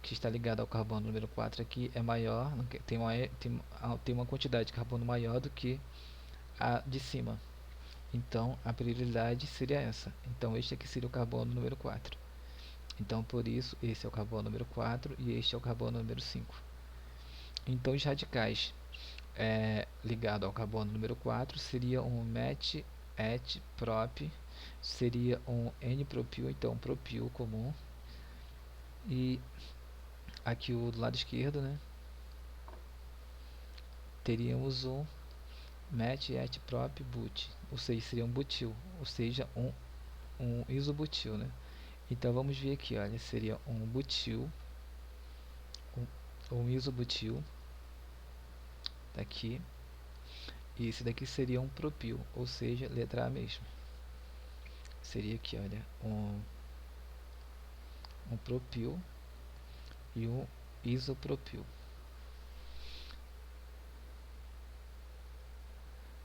que está ligada ao carbono número 4 aqui é maior, tem uma quantidade de carbono maior do que a de cima. Então, a prioridade seria essa. Então, este aqui seria o carbono número 4. Então, por isso, esse é o carbono número 4 e este é o carbono número 5. Então, os radicais ligado ao carbono número 4 seria um met, et, prop, seria um N-propil, então propil comum. E aqui do lado esquerdo, né, teríamos um met, et, prop, but, ou seja, seria um butil, ou seja, um isobutil, né? Então vamos ver aqui, olha, seria um butil, um isobutil, daqui, e esse daqui seria um propil, ou seja, letra A mesmo. Seria aqui, olha, um propil e um isopropil.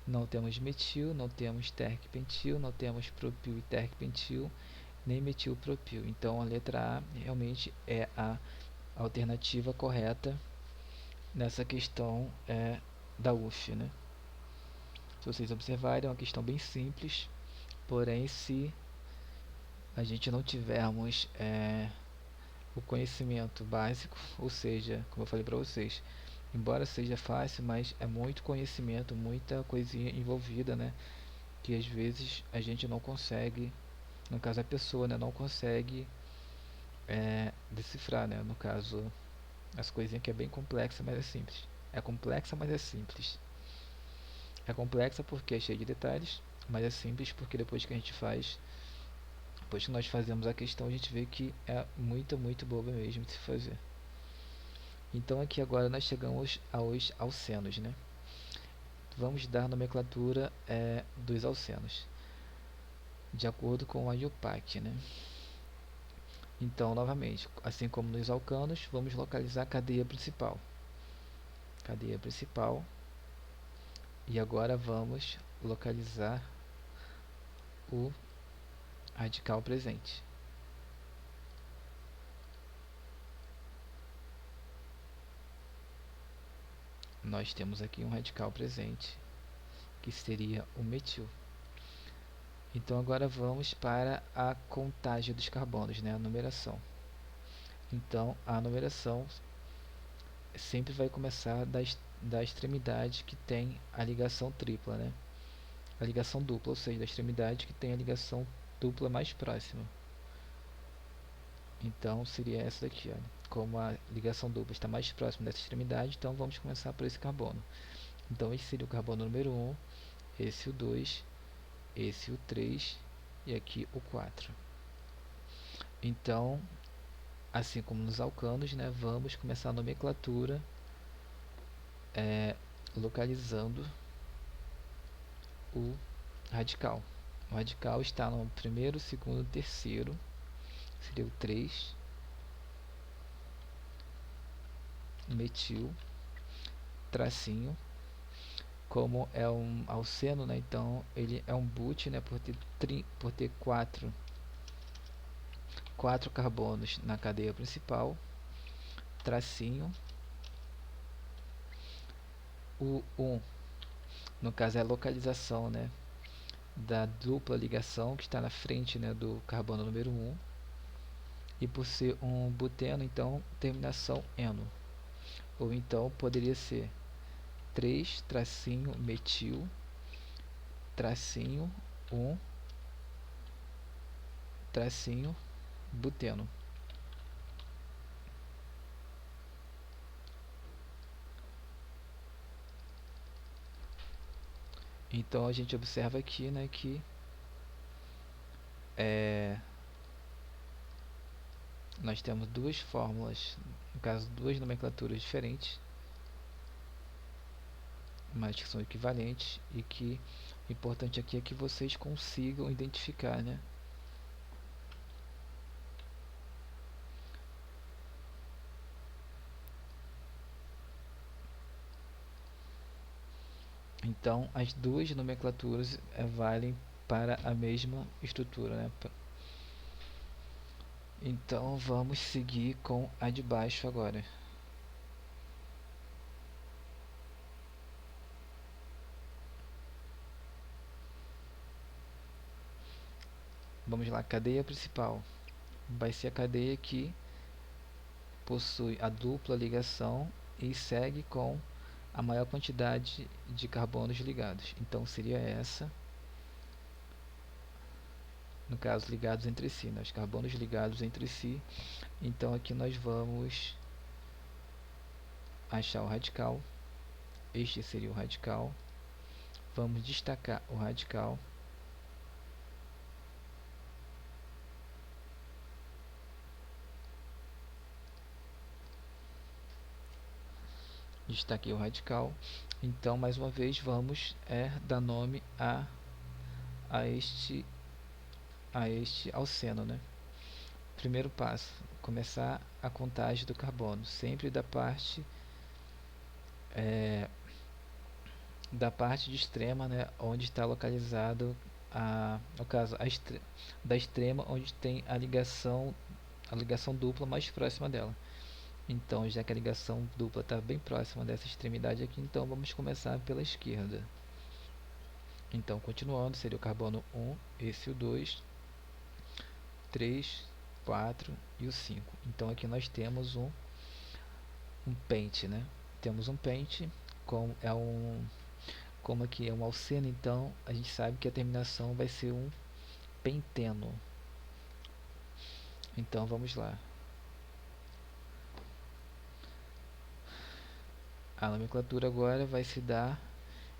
Não temos metil, não temos tercpentil, não temos propil e tercpentil, nem metilpropil. Então a letra A realmente é a alternativa correta nessa questão da UF, né? Se vocês observarem, é uma questão bem simples, porém se a gente não tivermos o conhecimento básico, ou seja, como eu falei para vocês, embora seja fácil, mas é muito conhecimento, muita coisinha envolvida, né? Que às vezes a gente não consegue, no caso a pessoa, né, não consegue decifrar, né? No caso, as coisinhas que é bem complexa, mas é simples. É complexa, mas é simples. É complexa porque é cheia de detalhes, mas é simples porque depois que a gente faz, Depois que nós fazemos a questão, a gente vê que é muito boba mesmo de se fazer. Então aqui agora nós chegamos aos alcenos, né? Vamos dar nomenclatura dos alcenos, de acordo com a IUPAC, né? Então, novamente, assim como nos alcanos, vamos localizar a cadeia principal. Cadeia principal. E agora vamos localizar o radical presente. Nós temos aqui um radical presente, que seria o metil. Então agora vamos para a contagem dos carbonos, né? A numeração. Então a numeração sempre vai começar da extremidade que tem a ligação tripla, né? A ligação dupla, ou seja, da extremidade que tem a ligação dupla mais próxima. Então seria essa daqui, olha. Como a ligação dupla está mais próxima dessa extremidade, então vamos começar por esse carbono. Então esse seria o carbono número 1, esse o 2, esse o 3 e aqui o 4. Então, assim como nos alcanos, né, vamos começar a nomenclatura localizando o radical. O radical está no primeiro, segundo, terceiro, seria o 3, metil, tracinho. Como é um alceno, né, então ele é um but, né, por ter quatro carbonos na cadeia principal, tracinho. O 1, no caso, é a localização, né, da dupla ligação que está na frente, né, do carbono número 1. E por ser um buteno, então terminação eno. Ou então poderia ser 3 tracinho metil tracinho 1 tracinho buteno. Então a gente observa aqui, né, que nós temos duas fórmulas, no caso duas nomenclaturas diferentes, mas que são equivalentes, e que o importante aqui é que vocês consigam identificar, né? Então as duas nomenclaturas valem para a mesma estrutura, né? Então vamos seguir com a de baixo agora. Vamos lá, cadeia principal. Vai ser a cadeia que possui a dupla ligação e segue com a maior quantidade de carbonos ligados. Então seria essa, no caso ligados entre si, né? Os carbonos ligados entre si. Então aqui nós vamos achar o radical. Este seria o radical. Vamos destacar o radical. Destaquei o radical. Então mais uma vez vamos dar nome a este alceno, né? Primeiro passo, começar a contagem do carbono, sempre da parte de extrema, né, onde está localizado no caso da extrema onde tem a ligação dupla mais próxima dela. Então, já que a ligação dupla está bem próxima dessa extremidade aqui, então vamos começar pela esquerda. Então, continuando, seria o carbono 1, esse o 2, 3, 4 e o 5. Então aqui nós temos um pente, né? Temos um pente, como aqui é um alceno, então a gente sabe que a terminação vai ser um penteno. Então vamos lá. A nomenclatura agora vai se dar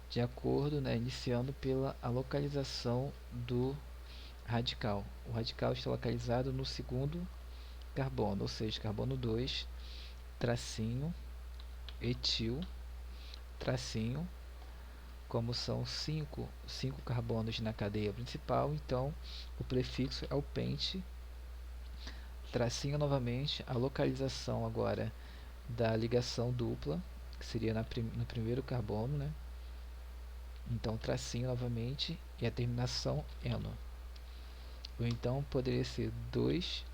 de acordo, né, iniciando pela a localização do radical. O radical está localizado no segundo carbono, ou seja, carbono 2, tracinho, etil, tracinho. Como são cinco carbonos na cadeia principal, então o prefixo é o pente, tracinho novamente, a localização agora da ligação dupla, que seria no primeiro carbono, né? Então tracinho novamente e a terminação eno. Ou então poderia ser 2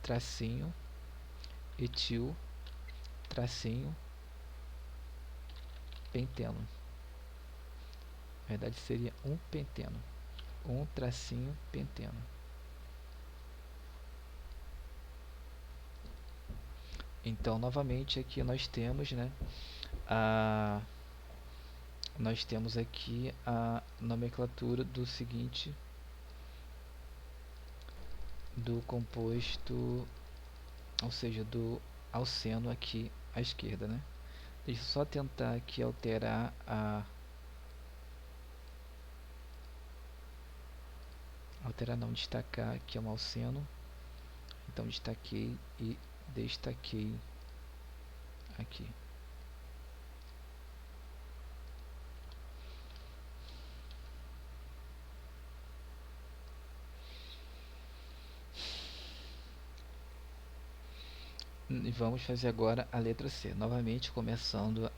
tracinho etil tracinho penteno. Na verdade seria um penteno. Um tracinho penteno. Então novamente aqui nós temos, né, nós temos aqui a nomenclatura do seguinte, do composto, ou seja, do alceno aqui à esquerda, né? Deixa eu só tentar aqui alterar destacar aqui é um alceno. Então destaquei e destaquei aqui. E vamos fazer agora a letra C. Novamente começando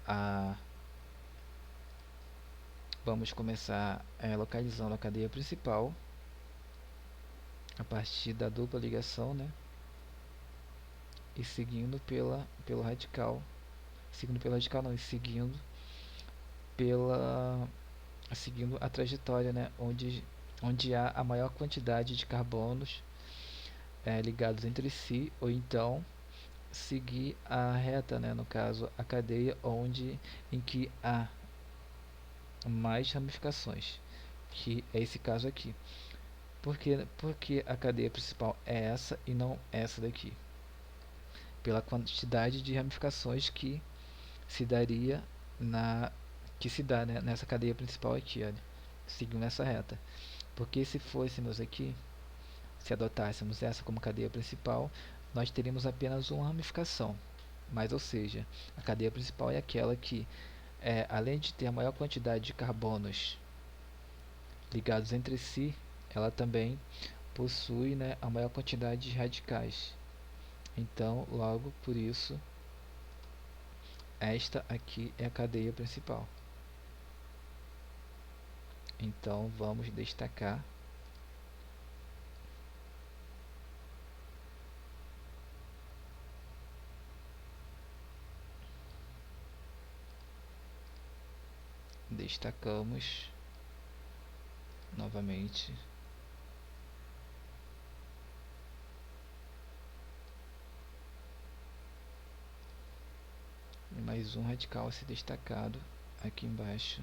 vamos começar localizando a cadeia principal a partir da dupla ligação, né? E seguindo pelo radical. Seguindo pelo radical não, e seguindo a trajetória, né? Onde há a maior quantidade de carbonos ligados entre si, ou então seguir a reta, né, no caso a cadeia em que há mais ramificações, que é esse caso aqui. Porque a cadeia principal é essa e não essa daqui? Pela quantidade de ramificações que se daria que se dá, né, nessa cadeia principal aqui, olha, seguindo essa reta. Porque se fôssemos aqui, se adotássemos essa como cadeia principal, nós teríamos apenas uma ramificação. Mas, ou seja, a cadeia principal é aquela que, além de ter a maior quantidade de carbonos ligados entre si, ela também possui, né, a maior quantidade de radicais. Então, logo por isso, esta aqui é a cadeia principal. Então, vamos destacar destacamos novamente mais um radical a ser destacado aqui embaixo.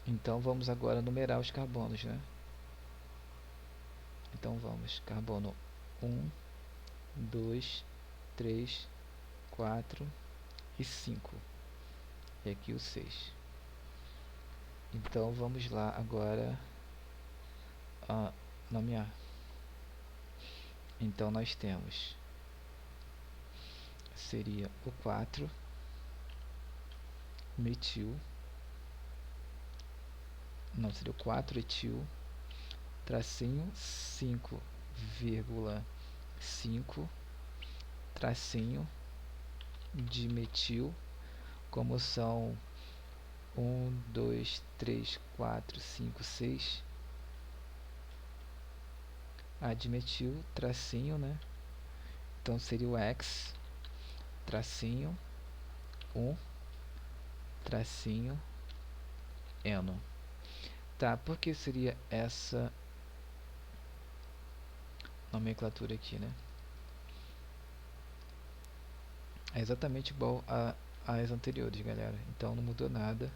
Então vamos agora numerar os carbonos, né? Então vamos, carbono 1, 2, 3, 4 e 5. E aqui o 6. Então vamos lá agora nomear. Então nós temos, seria o 4 metil, não, seria o 4 etil, tracinho 5,5, tracinho de metil, como são 1, 2, 3, 4, 5, 6, a de metil, tracinho, né? Então seria o X, tracinho, 1, tracinho, eno. Tá, por que seria essa nomenclatura aqui, né? É exatamente igual às anteriores, galera. Então não mudou nada.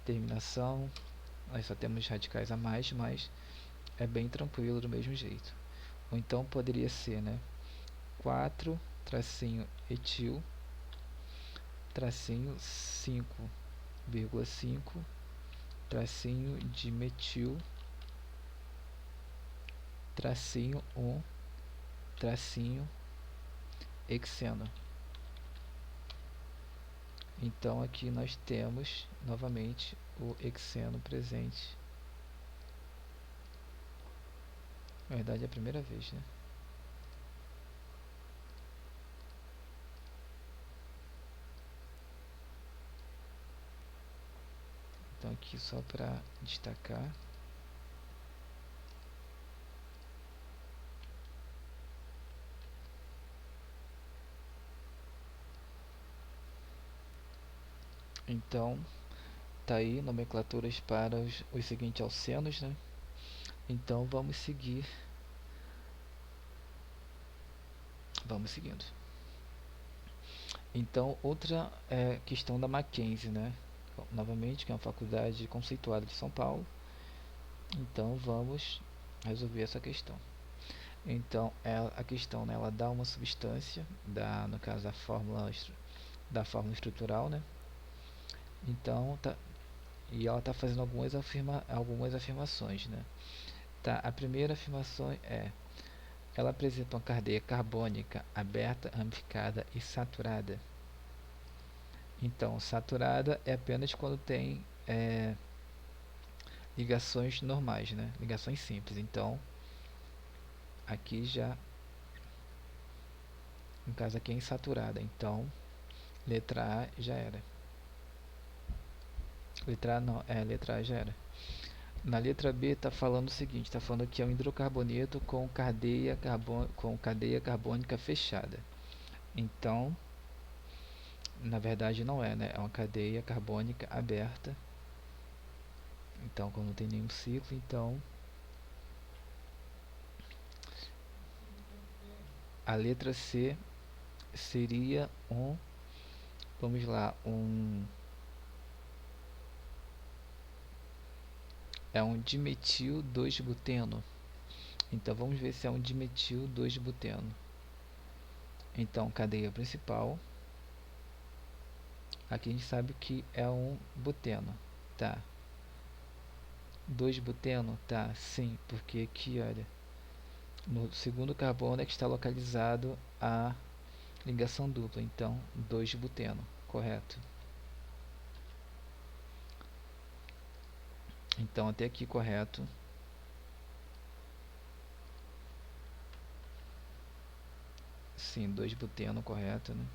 terminação, nós só temos radicais a mais, mas é bem tranquilo do mesmo jeito. Ou então poderia ser, né, 4 tracinho etil tracinho 5,5 tracinho de metil tracinho 1 tracinho hexeno. Então aqui nós temos novamente o hexeno presente. Na verdade é a primeira vez, né? Então aqui só para destacar. Então tá aí nomenclaturas para os seguintes alcenos, né? Então vamos seguir. Vamos seguindo. Então outra questão da Mackenzie, né? Novamente, que é uma faculdade conceituada de São Paulo. Então vamos resolver essa questão. Então a questão, né, ela dá uma substância, no caso da fórmula estrutural, né? Então e ela está fazendo algumas afirmações, né? Tá, a primeira afirmação é: ela apresenta uma cadeia carbônica aberta, ramificada e saturada. Então, saturada é apenas quando tem ligações normais, né? Ligações simples. Então, aqui já, no caso aqui é insaturada. Então, letra A já era. Letra A não, letra A já era. Na letra B está falando o seguinte, está falando que é um hidrocarboneto com cadeia carbônica fechada. Então, na verdade não é, né? É uma cadeia carbônica aberta. Então, como não tem nenhum ciclo, então a letra C seria vamos lá, é um dimetil 2-buteno. Então vamos ver se é um dimetil 2-buteno. Então, cadeia principal. Aqui a gente sabe que é um buteno, tá? 2-buteno, tá? Sim, porque aqui, olha, no segundo carbono é que está localizado a ligação dupla, então 2-buteno, correto? Então até aqui correto. Sim, 2-buteno, correto, né?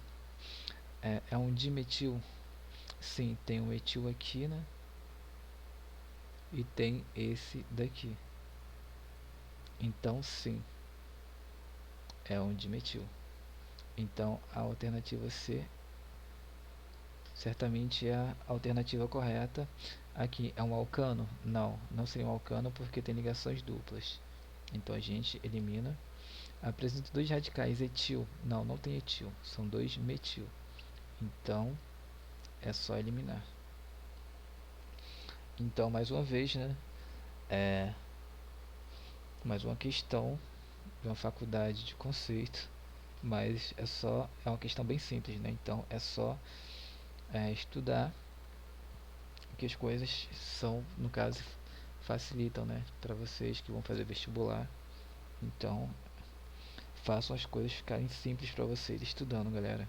É um dimetil. Sim, tem um etil aqui, né? E tem esse daqui. Então sim, é um dimetil. Então a alternativa C certamente é a alternativa correta. Aqui é um alcano? Não, não seria um alcano porque tem ligações duplas. Então a gente elimina. Apresenta dois radicais etil? Não, não tem etil, são dois metil. Então é só eliminar. Então mais uma vez, né? Mais uma questão de uma faculdade de conceito, mas é uma questão bem simples, né? Então é só estudar que as coisas são, no caso, facilitam, né, para vocês que vão fazer vestibular. Então façam as coisas ficarem simples para vocês estudando, galera.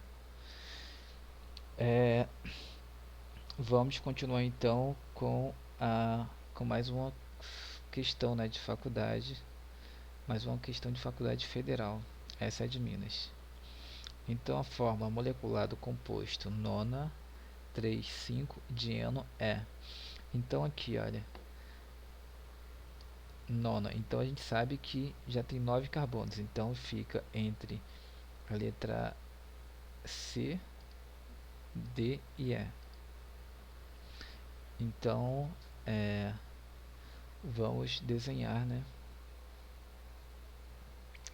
Vamos continuar então com mais uma questão, né, de faculdade, mais uma questão de faculdade federal. Essa é de Minas. Então a forma molecular do composto nona 3,5-dieno é. Então aqui, olha, nona. Então a gente sabe que já tem 9 carbonos. Então fica entre a letra C, D e E. Então vamos desenhar, né?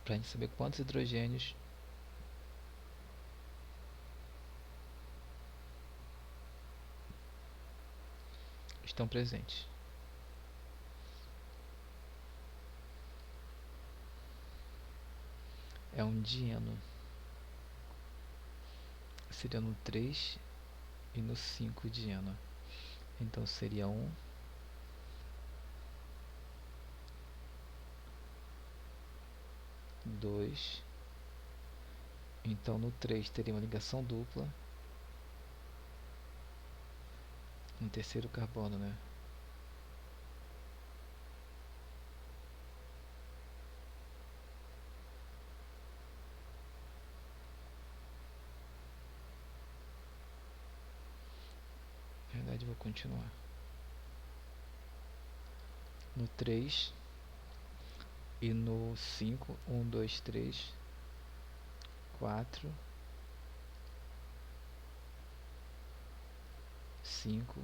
Para a gente saber quantos hidrogênios estão presentes. É um dieno. Seria no 3 e no 5 dieno. Então seria 1, 2. Então no 3 teria uma ligação dupla. No terceiro carbono, né? Na verdade, vou continuar. No 3 e no 5, 1, 2, 3, 4, 5,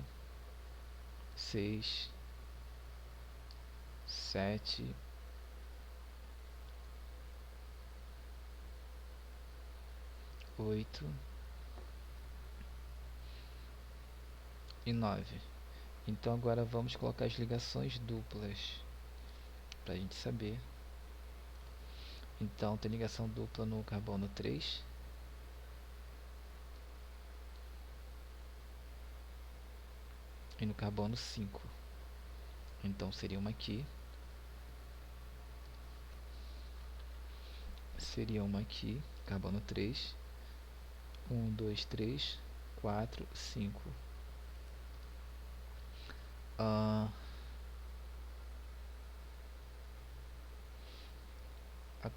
6, 7, 8 e 9. Então agora vamos colocar as ligações duplas para a gente saber. Então tem ligação dupla no carbono 3 e no carbono 5. Então seria uma aqui, carbono 3, 1, 2, 3, 4, 5. A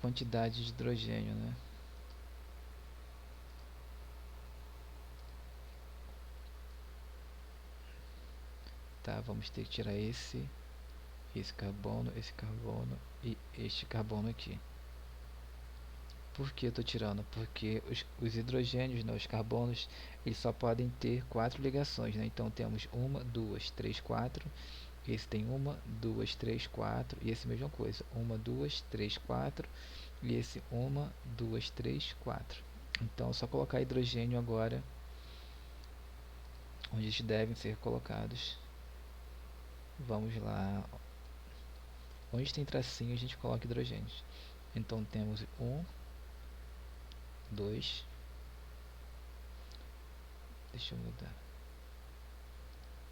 quantidade de hidrogênio, né? Tá, vamos ter que tirar esse carbono e este carbono aqui. Por que eu estou tirando? Porque os hidrogênios, né, os carbonos, eles só podem ter 4 ligações, né? Então temos 1, 2, 3, 4. Esse tem 1, 2, 3, 4. E esse mesma coisa, 1, 2, 3, 4. E esse 1, 2, 3, 4. Então é só colocar hidrogênio agora onde eles devem ser colocados. Vamos lá. Onde tem tracinho a gente coloca hidrogênios. Então temos 1, 2. Deixa eu mudar.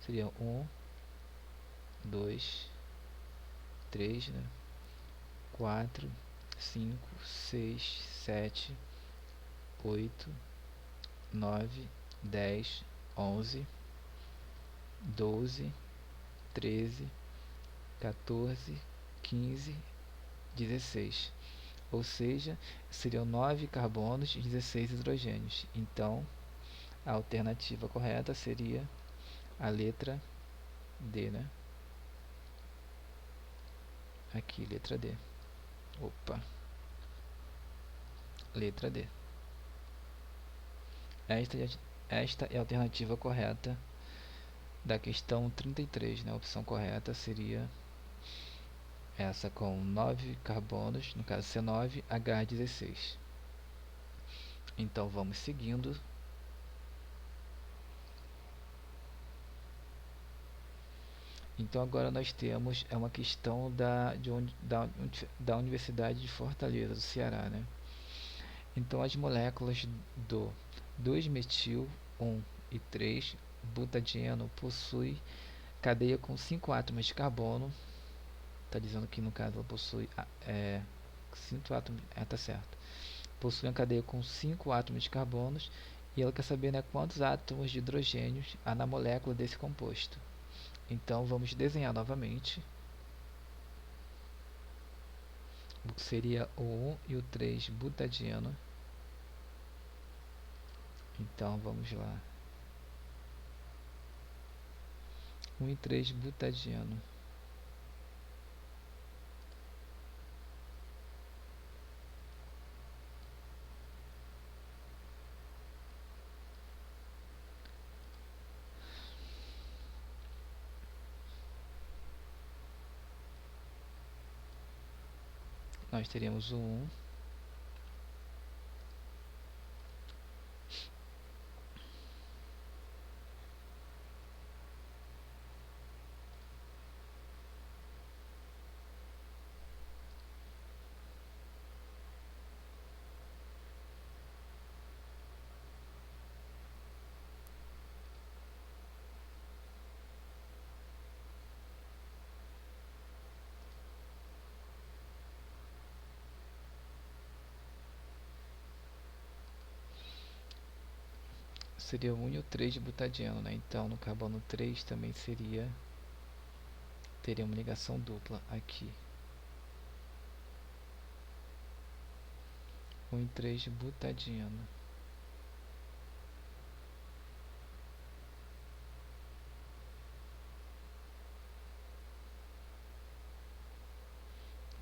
Seria 1, 2, 3, né? 4, 5, 6, 7, 8, 9, 10, 11, 12, 13, 14, 15, 16. Ou seja, seriam 9 carbonos e 16 hidrogênios. Então, a alternativa correta seria a letra D, né? Aqui, letra D. Opa. Letra D. Esta é a alternativa correta da questão 33, né? A opção correta seria essa com 9 carbonos, no caso C9H16. Então vamos seguindo. Então agora nós temos uma questão da Universidade de Fortaleza, do Ceará, né? Então as moléculas do 2-metil 1 e 3-butadieno possuem cadeia com 5 átomos de carbono. Está dizendo que no caso ela possui 5 átomos, tá certo. Possui uma cadeia com 5 átomos de carbono e ela quer saber, né, quantos átomos de hidrogênio há na molécula desse composto. Então vamos desenhar novamente. Seria o 1 e o 3 butadieno. Então vamos lá. 1 e 3 butadieno. Nós teríamos o 1, seria 1 e o 3 de butadieno, né? Então no carbono 3 também teria uma ligação dupla aqui. 1 e 3 de butadieno.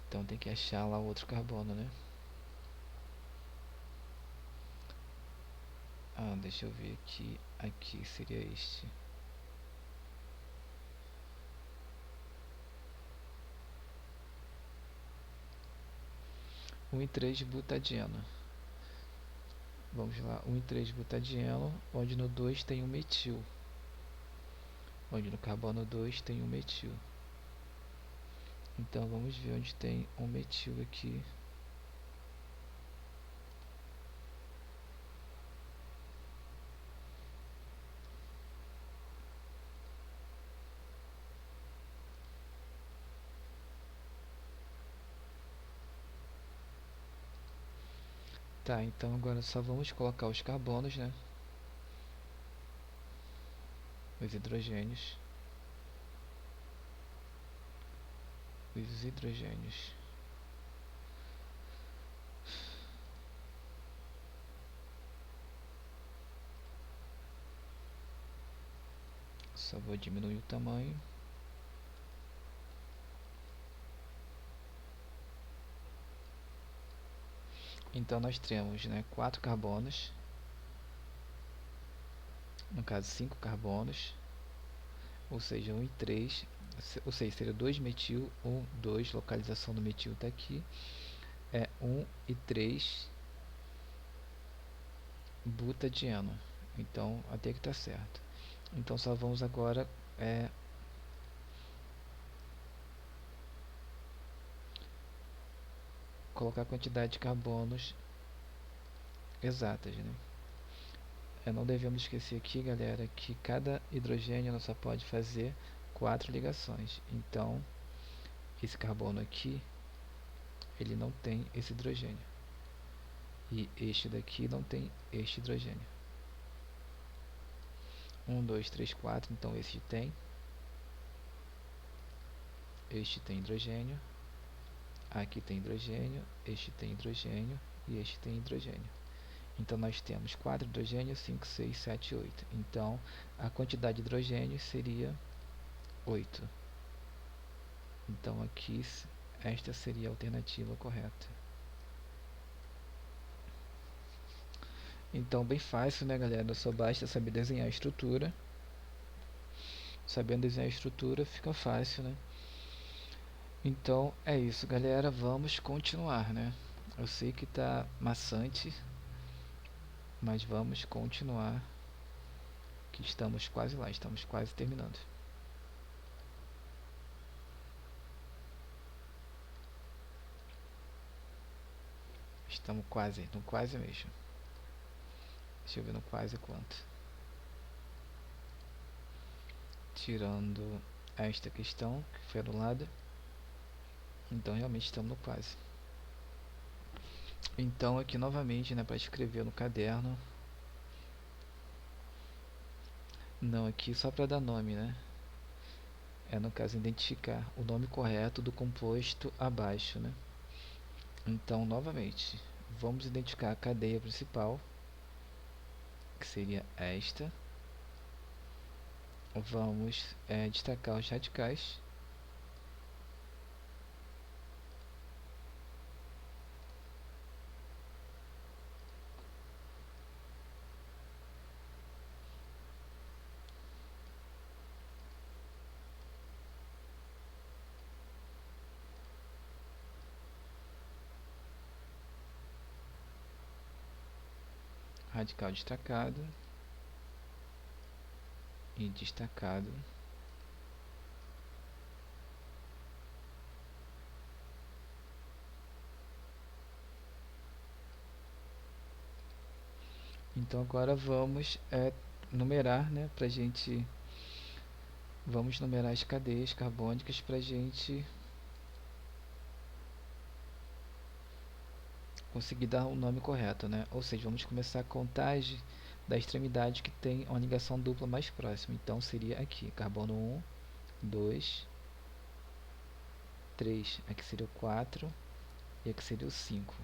Então tem que achar lá o outro carbono, né? Ah, deixa eu ver aqui. Aqui seria este. 1 e 3 de butadieno. Vamos lá, 1 e 3 de butadieno, onde no 2 tem um metil. Onde no carbono 2 tem um metil. Então vamos ver onde tem um metil aqui. Tá, então agora só vamos colocar os carbonos, né? Os hidrogênios. Os hidrogênios. Só vou diminuir o tamanho. Então nós temos, né, 4 carbonos. No caso 5 carbonos. Ou seja, 1 e 3. Ou seja, seria 2 metil, 1, 2, localização do metil está aqui. É 1 e 3 butadieno. Então até que está certo. Então só vamos agora colocar a quantidade de carbonos exatas, né? Não devemos esquecer aqui, galera, que cada hidrogênio só pode fazer 4 ligações. Então esse carbono aqui, ele não tem esse hidrogênio, e este daqui não tem este hidrogênio. 1, 2, 3, 4. Então este tem hidrogênio, aqui tem hidrogênio, este tem hidrogênio e este tem hidrogênio. Então nós temos 4 hidrogênios, 5, 6, 7, 8. Então a quantidade de hidrogênios seria 8. Então aqui esta seria a alternativa correta. Então bem fácil, né, galera? Só basta saber desenhar a estrutura. Sabendo desenhar a estrutura fica fácil, né? Então é isso, galera. Vamos continuar, né? Eu sei que tá maçante, mas vamos continuar, que estamos quase lá, estamos quase terminando. Estamos quase, no quase mesmo. Deixa eu ver no quase quanto. Tirando esta questão que foi anulada. Então realmente estamos no quase. Então aqui novamente, né, para escrever no caderno. Não, aqui só para dar nome, né? No caso identificar o nome correto do composto abaixo, né? Então novamente, vamos identificar a cadeia principal, que seria esta. Vamos destacar os radicais. Radical destacado e destacado. Então agora vamos numerar, né, pra gente, vamos numerar as cadeias carbônicas pra gente conseguir dar o nome correto, né? Ou seja, vamos começar a contagem da extremidade que tem uma ligação dupla mais próxima. Então seria aqui, carbono 1, 2, 3, aqui seria o 4 e aqui seria o 5.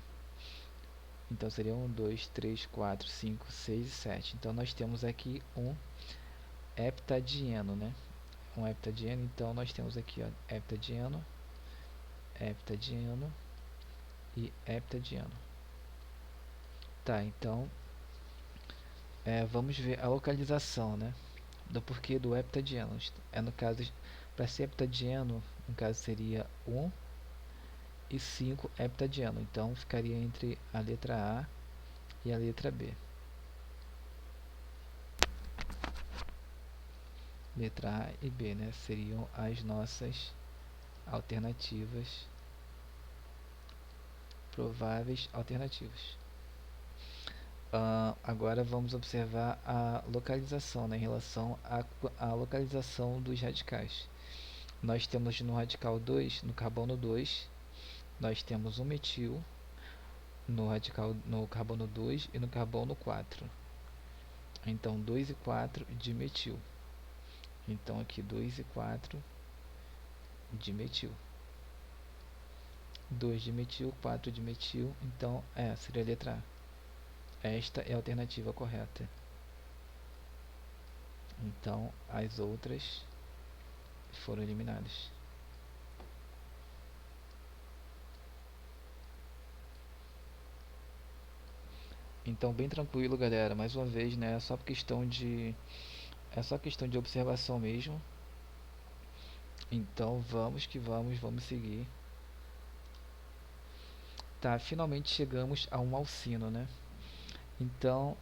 Então seria 1, 2, 3, 4, 5, 6 e 7. Então nós temos aqui um heptadieno, né? Um heptadieno, então nós temos aqui, ó, heptadieno, heptadieno e heptadieno. Tá, então vamos ver a localização, né, do porquê do heptadieno. No caso, para ser heptadieno, no caso seria 1 e 5 heptadieno. Então ficaria entre a letra A e a letra B. Letra A e B, né, seriam as nossas alternativas, prováveis alternativas. Agora vamos observar a localização, né, em relação à localização dos radicais. Nós temos no radical 2, no carbono 2, nós temos um metil no carbono 2 e no carbono 4. Então 2 e 4 de metil. Então aqui 2 e 4 de metil. 2 de metil, 4 de metil. Então seria a letra A. Esta é a alternativa correta. Então as outras foram eliminadas. Então bem tranquilo, galera. Mais uma vez, né? É só questão de observação mesmo. Então vamos que vamos seguir. Tá, finalmente chegamos a um alcino, né? Então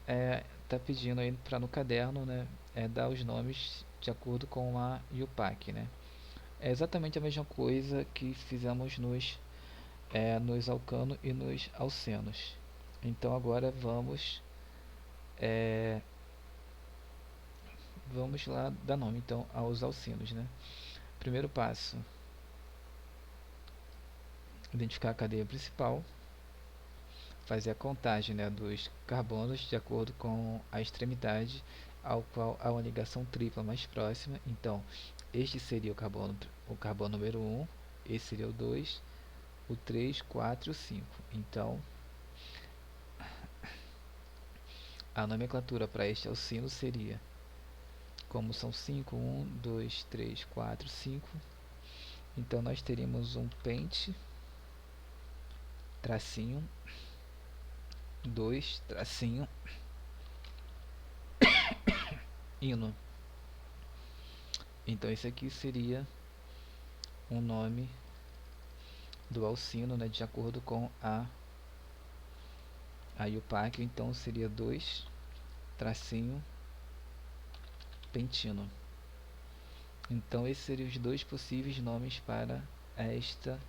tá pedindo aí para no caderno, né? Dar os nomes de acordo com a IUPAC, né? É exatamente a mesma coisa que fizemos nos alcano e nos alcenos. Então agora vamos lá dar nome então aos alcinos, né? Primeiro passo, identificar a cadeia principal, fazer a contagem, né, dos carbonos de acordo com a extremidade ao qual há uma ligação tripla mais próxima. Então este seria o carbono número 1, esse seria o 2, o 3, 4 e o 5. Então a nomenclatura para este alcino seria, como são 5, 1, 2, 3, 4, 5, então nós teríamos um pente, tracinho, 2, tracinho, ino. Então esse aqui seria um nome do alcino, né, de acordo com a IUPAC. Então seria 2, tracinho, pentino. Então esses seriam os dois possíveis nomes para esta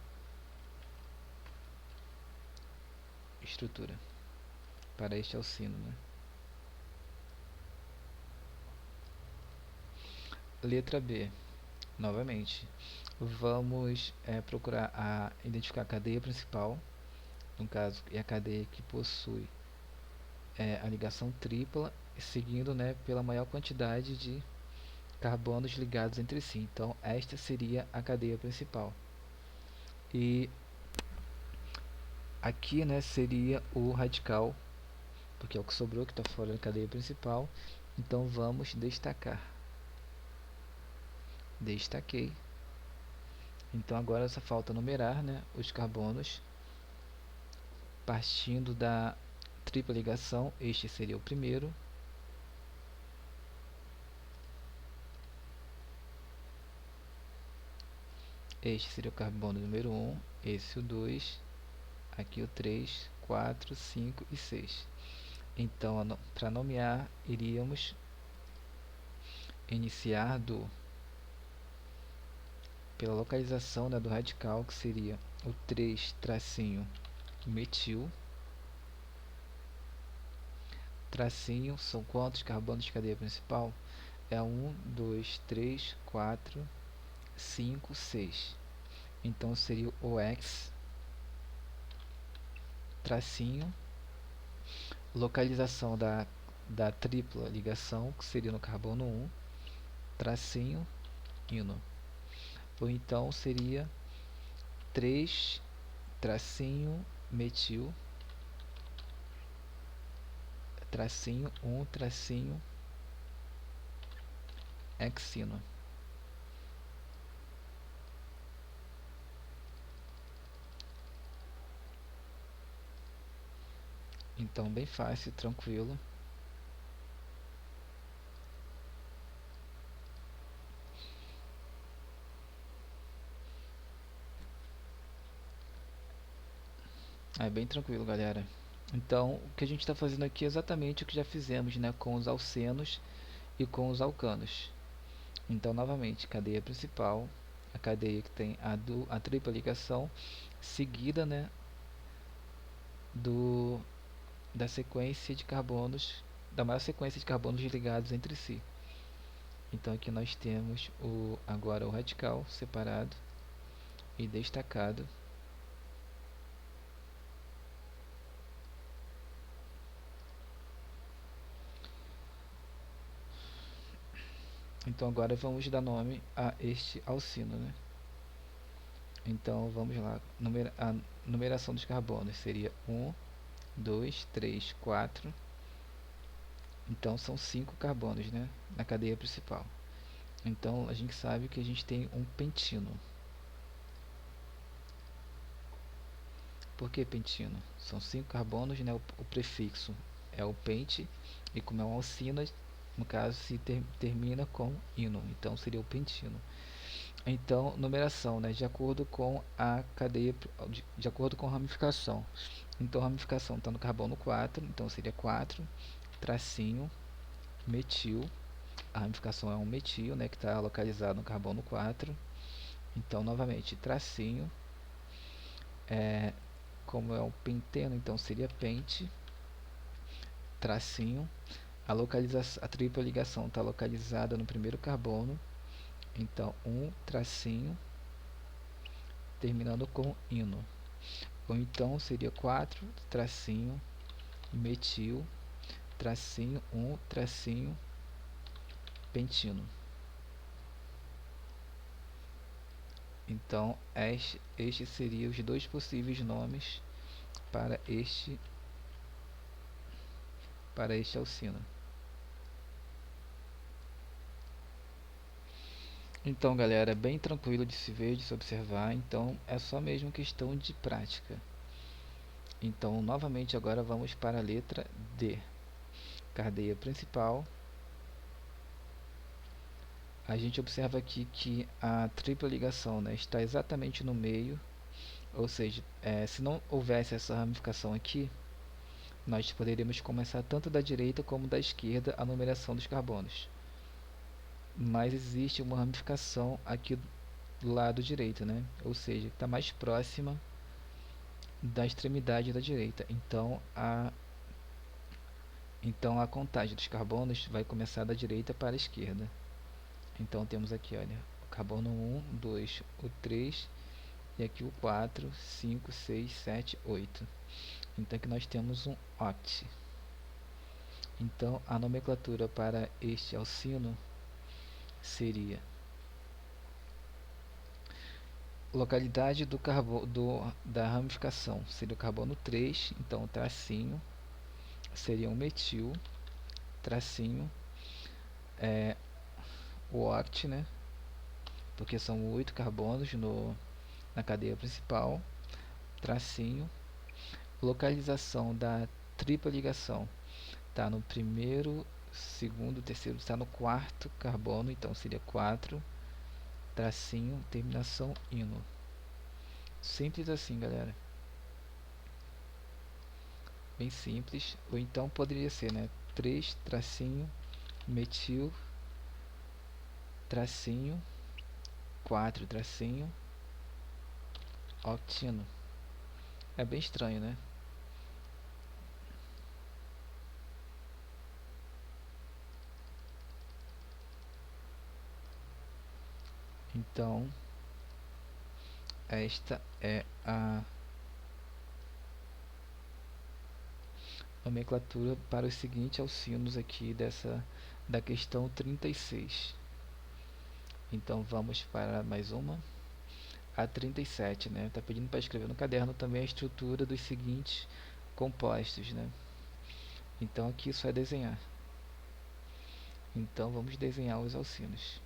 estrutura, para este alcino, né? Letra B, novamente, vamos procurar identificar a cadeia principal, no caso é a cadeia que possui a ligação tripla, seguindo, né, pela maior quantidade de carbonos ligados entre si. Então esta seria a cadeia principal. E aqui, né, seria o radical, porque é o que sobrou, que está fora da cadeia principal. Então vamos destacar. Destaquei. Então agora só falta numerar, né, os carbonos partindo da tripla ligação. Este seria o primeiro. Este seria o carbono número 1, esse o 2, aqui o 3, 4, 5 e 6. Então, para nomear, iríamos iniciar pela localização, né, do radical, que seria o 3 tracinho metil. Tracinho são quantos carbonos de cadeia principal? É 1, 2, 3, 4, 5, 6. Então seria o X tracinho, localização da tripla ligação, que seria no carbono 1, tracinho, ínon. Ou então seria 3 tracinho metil, tracinho 1 tracinho hexino. Então bem fácil, tranquilo. É bem tranquilo, galera. Então, o que a gente está fazendo aqui é exatamente o que já fizemos, né, com os alcenos e com os alcanos. Então, novamente, cadeia principal, a cadeia que tem a tripla ligação, seguida, né, do, da sequência de carbonos, da maior sequência de carbonos ligados entre si. Então, aqui nós temos agora o radical separado e destacado. Então agora vamos dar nome a este alcino, né? Então vamos lá, a numeração dos carbonos seria 1, 2, 3, 4. Então são 5 carbonos, né, na cadeia principal. Então a gente sabe que a gente tem um pentino. Por que pentino? São 5 carbonos, né, o prefixo é o pente, e como é uma alcina, no caso se termina com ino, então seria o pentino. Então, numeração, né, de acordo com a cadeia, de acordo com a ramificação. Então, a ramificação está no carbono 4, então seria 4, tracinho, metil. A ramificação é um metil, né, que está localizado no carbono 4. Então, novamente, tracinho, como é um penteno, então seria pente, tracinho. A tripla ligação está localizada no primeiro carbono, então um tracinho, terminando com ino. Ou então seria 4 tracinho metil tracinho 1 tracinho pentino. Então este seriam os dois possíveis nomes para este alcino. Então, galera, é bem tranquilo de se ver, de se observar. Então é só mesmo questão de prática. Então, novamente, agora vamos para a letra D. Cadeia principal. A gente observa aqui que a tripla ligação, né, está exatamente no meio, ou seja, se não houvesse essa ramificação aqui, nós poderíamos começar tanto da direita como da esquerda a numeração dos carbonos. Mas existe uma ramificação aqui do lado direito, né? Ou seja, está mais próxima da extremidade da direita. Então a contagem dos carbonos vai começar da direita para a esquerda. Então temos aqui, olha, o carbono 1, 2, o 3 e aqui o 4, 5, 6, 7, 8. Então aqui nós temos um oct. Então a nomenclatura para este alcino seria localidade da ramificação, seria o carbono 3, então o tracinho seria um metil, tracinho, o oct, né? Porque são 8 carbonos na cadeia principal, tracinho, localização da tripla ligação, está no primeiro, segundo, terceiro, está no quarto carbono, então seria 4, tracinho, terminação ino. Simples assim, galera. Bem simples. Ou então poderia ser, né? 3 tracinho metil tracinho 4 tracinho octino. É bem estranho, né? Então, esta é nomenclatura para os seguintes alcinos aqui da questão 36. Então vamos para mais uma. A 37, né? Está pedindo para escrever no caderno também a estrutura dos seguintes compostos, né? Então aqui só é desenhar. Então vamos desenhar os alcinos.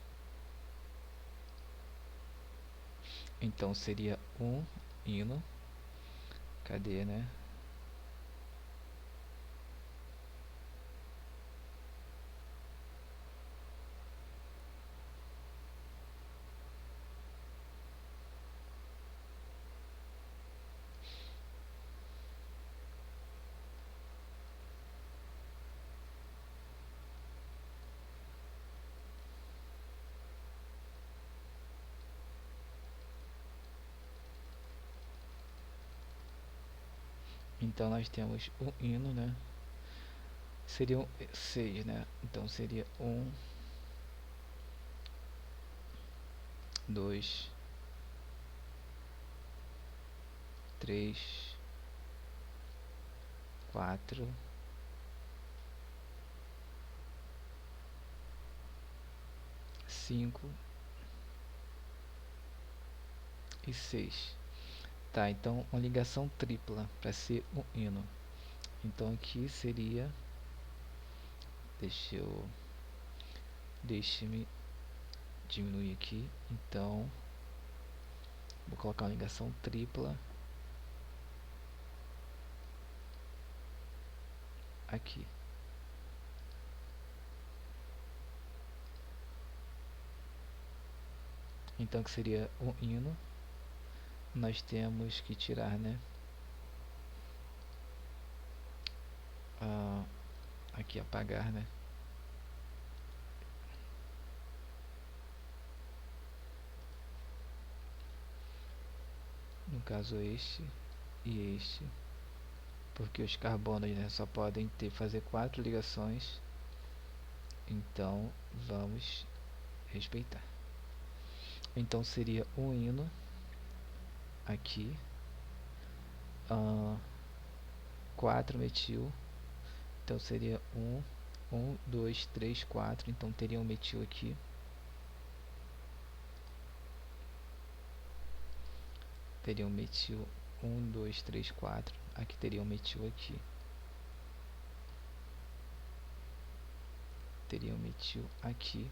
Então seria um hino. Cadê, né? Então nós temos um hino, né? Seriam 6, né? Então seria um, dois, três, quatro, cinco e 6. Tá, então uma ligação tripla para ser um hino. Então aqui seria, deixe-me diminuir aqui. Então vou colocar uma ligação tripla aqui. Então que seria um hino. Nós temos que tirar, né? Aqui apagar, né? No caso este e este, porque os carbonos, né, só podem fazer 4 ligações. Então vamos respeitar. Então seria um hino aqui, 4 metil. Então seria 1, 2, 3, 4. Então teria um metil aqui. Teria um metil 1, 2, 3, 4. Aqui teria um metil aqui. Teria um metil aqui.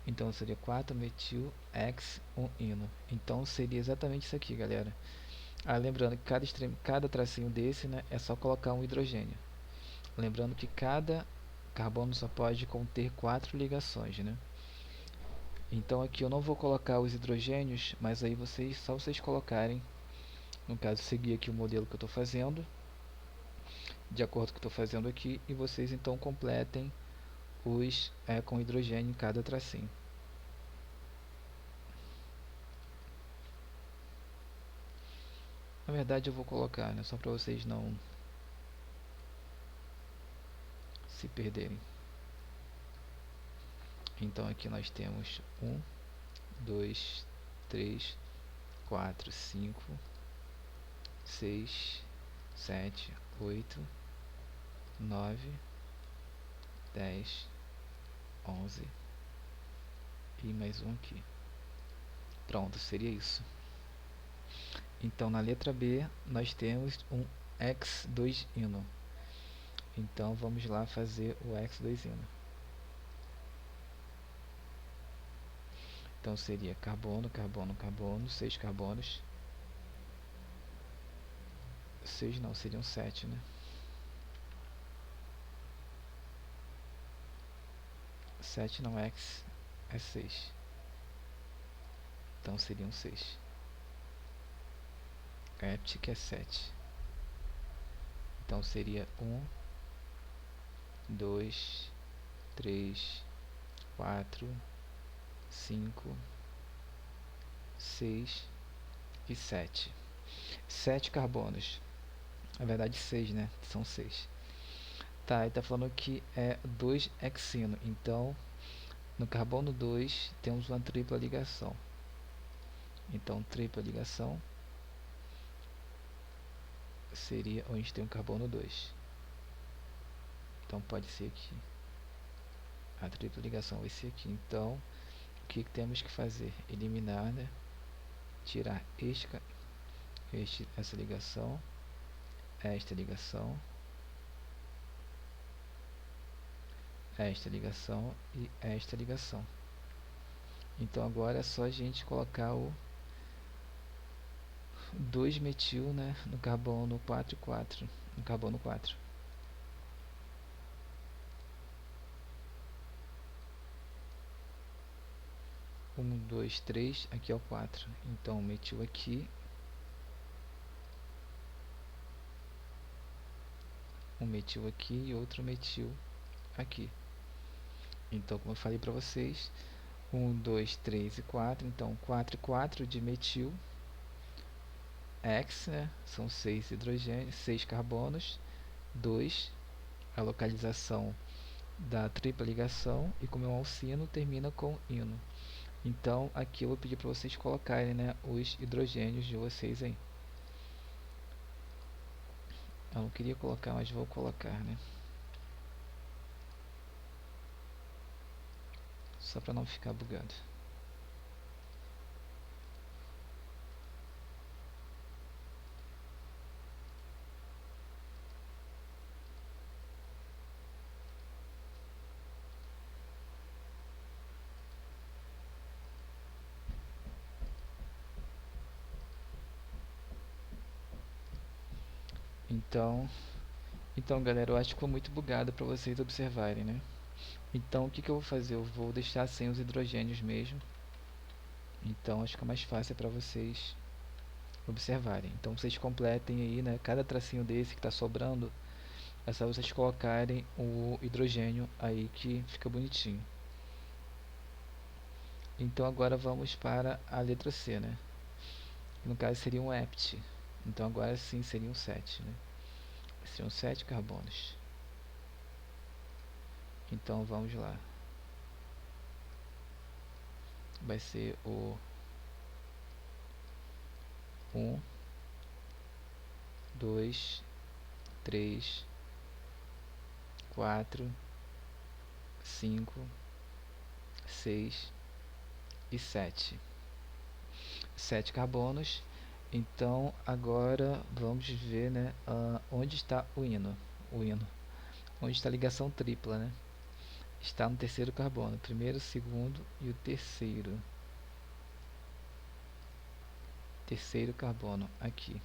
Então seria 4 metil X 1 hino. Então seria exatamente isso aqui, galera. Lembrando que cada tracinho desse, né, é só colocar um hidrogênio. Lembrando que cada carbono só pode conter 4 ligações, né? Então aqui eu não vou colocar os hidrogênios, mas aí só vocês colocarem, no caso seguir aqui o modelo que eu estou fazendo, de acordo com o que eu estou fazendo aqui, e vocês então completem os com hidrogênio em cada tracinho. Na verdade eu vou colocar, né, só para vocês não se perderem. Então aqui nós temos 1, 2, 3, 4, 5, 6, 7, 8, 9, 10, 11 e mais um aqui. Pronto, seria isso. Então na letra B nós temos um X2 hino. Então vamos lá fazer o X2 hino. Então seria carbono, carbono, carbono, 6 carbonos. 6 não, seriam 7, né? 7 não, X é 6. Então seriam 6. Heptic é 7. Então seria 1, 2, 3, 4, 5, 6 e 7. 7 carbonos. Na verdade 6, né? São 6. Tá, ele tá falando que é 2 hexino. Então, no carbono 2 temos uma tripla ligação. Então tripla ligação seria onde tem o carbono 2. Então pode ser aqui. A tripla ligação vai ser aqui. Então o que temos que fazer? Eliminar, né? Tirar essa ligação, esta ligação, esta ligação e esta ligação. Então agora é só a gente colocar o 2-metil, né, no carbono 4 e 4, no carbono 4. Um, dois, três, aqui é o 4. Então metil aqui, um metil aqui e outro metil aqui. Então, como eu falei para vocês, 1, 2, 3 e 4. Então 4 e 4 de metil, X, né? São 6 hidrogênios, 6 carbonos, 2, a localização da tripla ligação, e como é um alcino, termina com ino. Então aqui eu vou pedir para vocês colocarem, né, os hidrogênios de vocês aí. Eu não queria colocar, mas vou colocar, né? Só para não ficar bugado. Então, galera, eu acho que ficou muito bugado para vocês observarem, né? Então o que eu vou fazer? Eu vou deixar sem os hidrogênios mesmo. Então acho que é mais fácil para vocês observarem. Então vocês completem aí, né? Cada tracinho desse que está sobrando, é só vocês colocarem o hidrogênio aí que fica bonitinho. Então agora vamos para a letra C, né? No caso seria um hept. Então agora sim seriam 7, né? Seriam 7 carbonos. Então vamos lá. Vai ser o 1, 2, 3, 4, 5, 6 e 7. 7 carbonos. Então agora vamos ver, né, onde está o ino. Onde está a ligação tripla, né? Está no terceiro carbono, primeiro, segundo e o terceiro carbono aqui.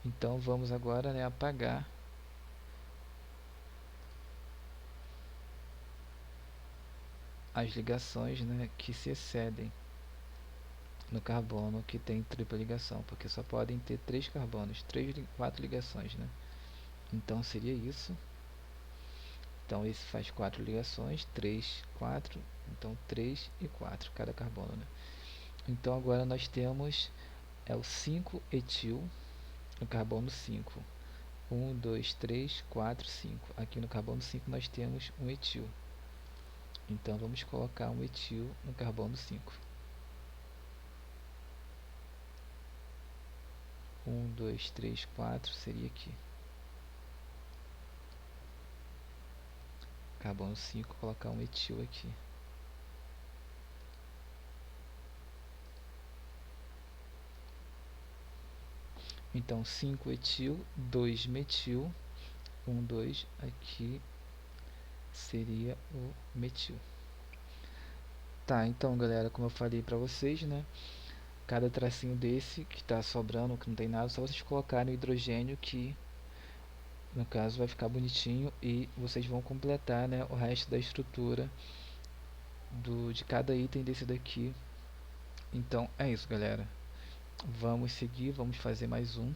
Então vamos agora, né, apagar as ligações, né, que se excedem no carbono que tem tripla ligação, porque só podem ter 3 carbonos, 4 ligações, né? Então seria isso. Então esse faz 4 ligações, 3, 4, então 3 e 4 cada carbono, né? Então agora nós temos o 5-etil no carbono 5. 1, 2, 3, 4, 5. Aqui no carbono 5 nós temos um etil. Então vamos colocar um etil no carbono 5. 1, 2, 3, 4 seria aqui. Carbono 5, colocar um etil aqui. Então 5 etil, 2 metil, 1, 2, aqui seria o metil. Tá, então galera, como eu falei pra vocês, né? Cada tracinho desse que tá sobrando, que não tem nada, só vocês colocarem o hidrogênio que no caso vai ficar bonitinho, e vocês vão completar, né, o resto da estrutura de cada item desse daqui. Então é isso, galera. Vamos seguir, vamos fazer mais um.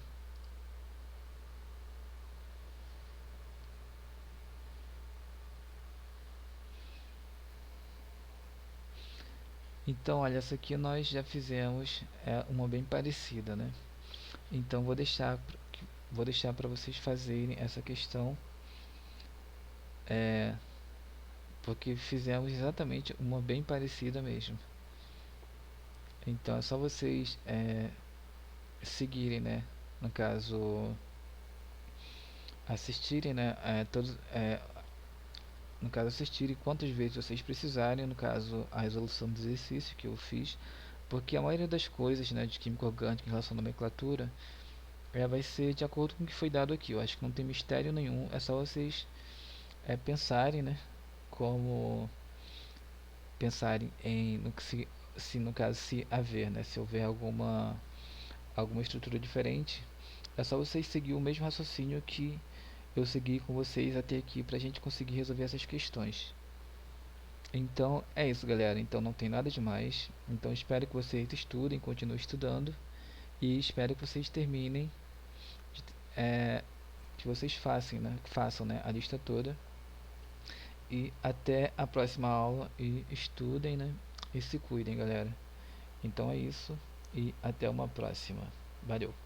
Então, olha, essa aqui nós já fizemos uma bem parecida, né? Então vou deixar para vocês fazerem essa questão, porque fizemos exatamente uma bem parecida mesmo. Então é só vocês seguirem, né? No caso, assistirem, né? No caso, assistirem quantas vezes vocês precisarem, no caso, a resolução do exercício que eu fiz, porque a maioria das coisas, né, de química orgânica em relação à nomenclatura, vai ser de acordo com o que foi dado aqui. Eu acho que não tem mistério nenhum, é só vocês pensarem, né, como pensarem em no que se no caso se haver, né, se houver alguma estrutura diferente, é só vocês seguir o mesmo raciocínio que eu segui com vocês até aqui para a gente conseguir resolver essas questões. Então é isso, galera. Então não tem nada demais. Então espero que vocês estudem, continuem estudando e espero que vocês terminem, é, que vocês façam, né, a lista toda. E até a próxima aula e estudem, né? E se cuidem, galera. Então é isso e até uma próxima. Valeu.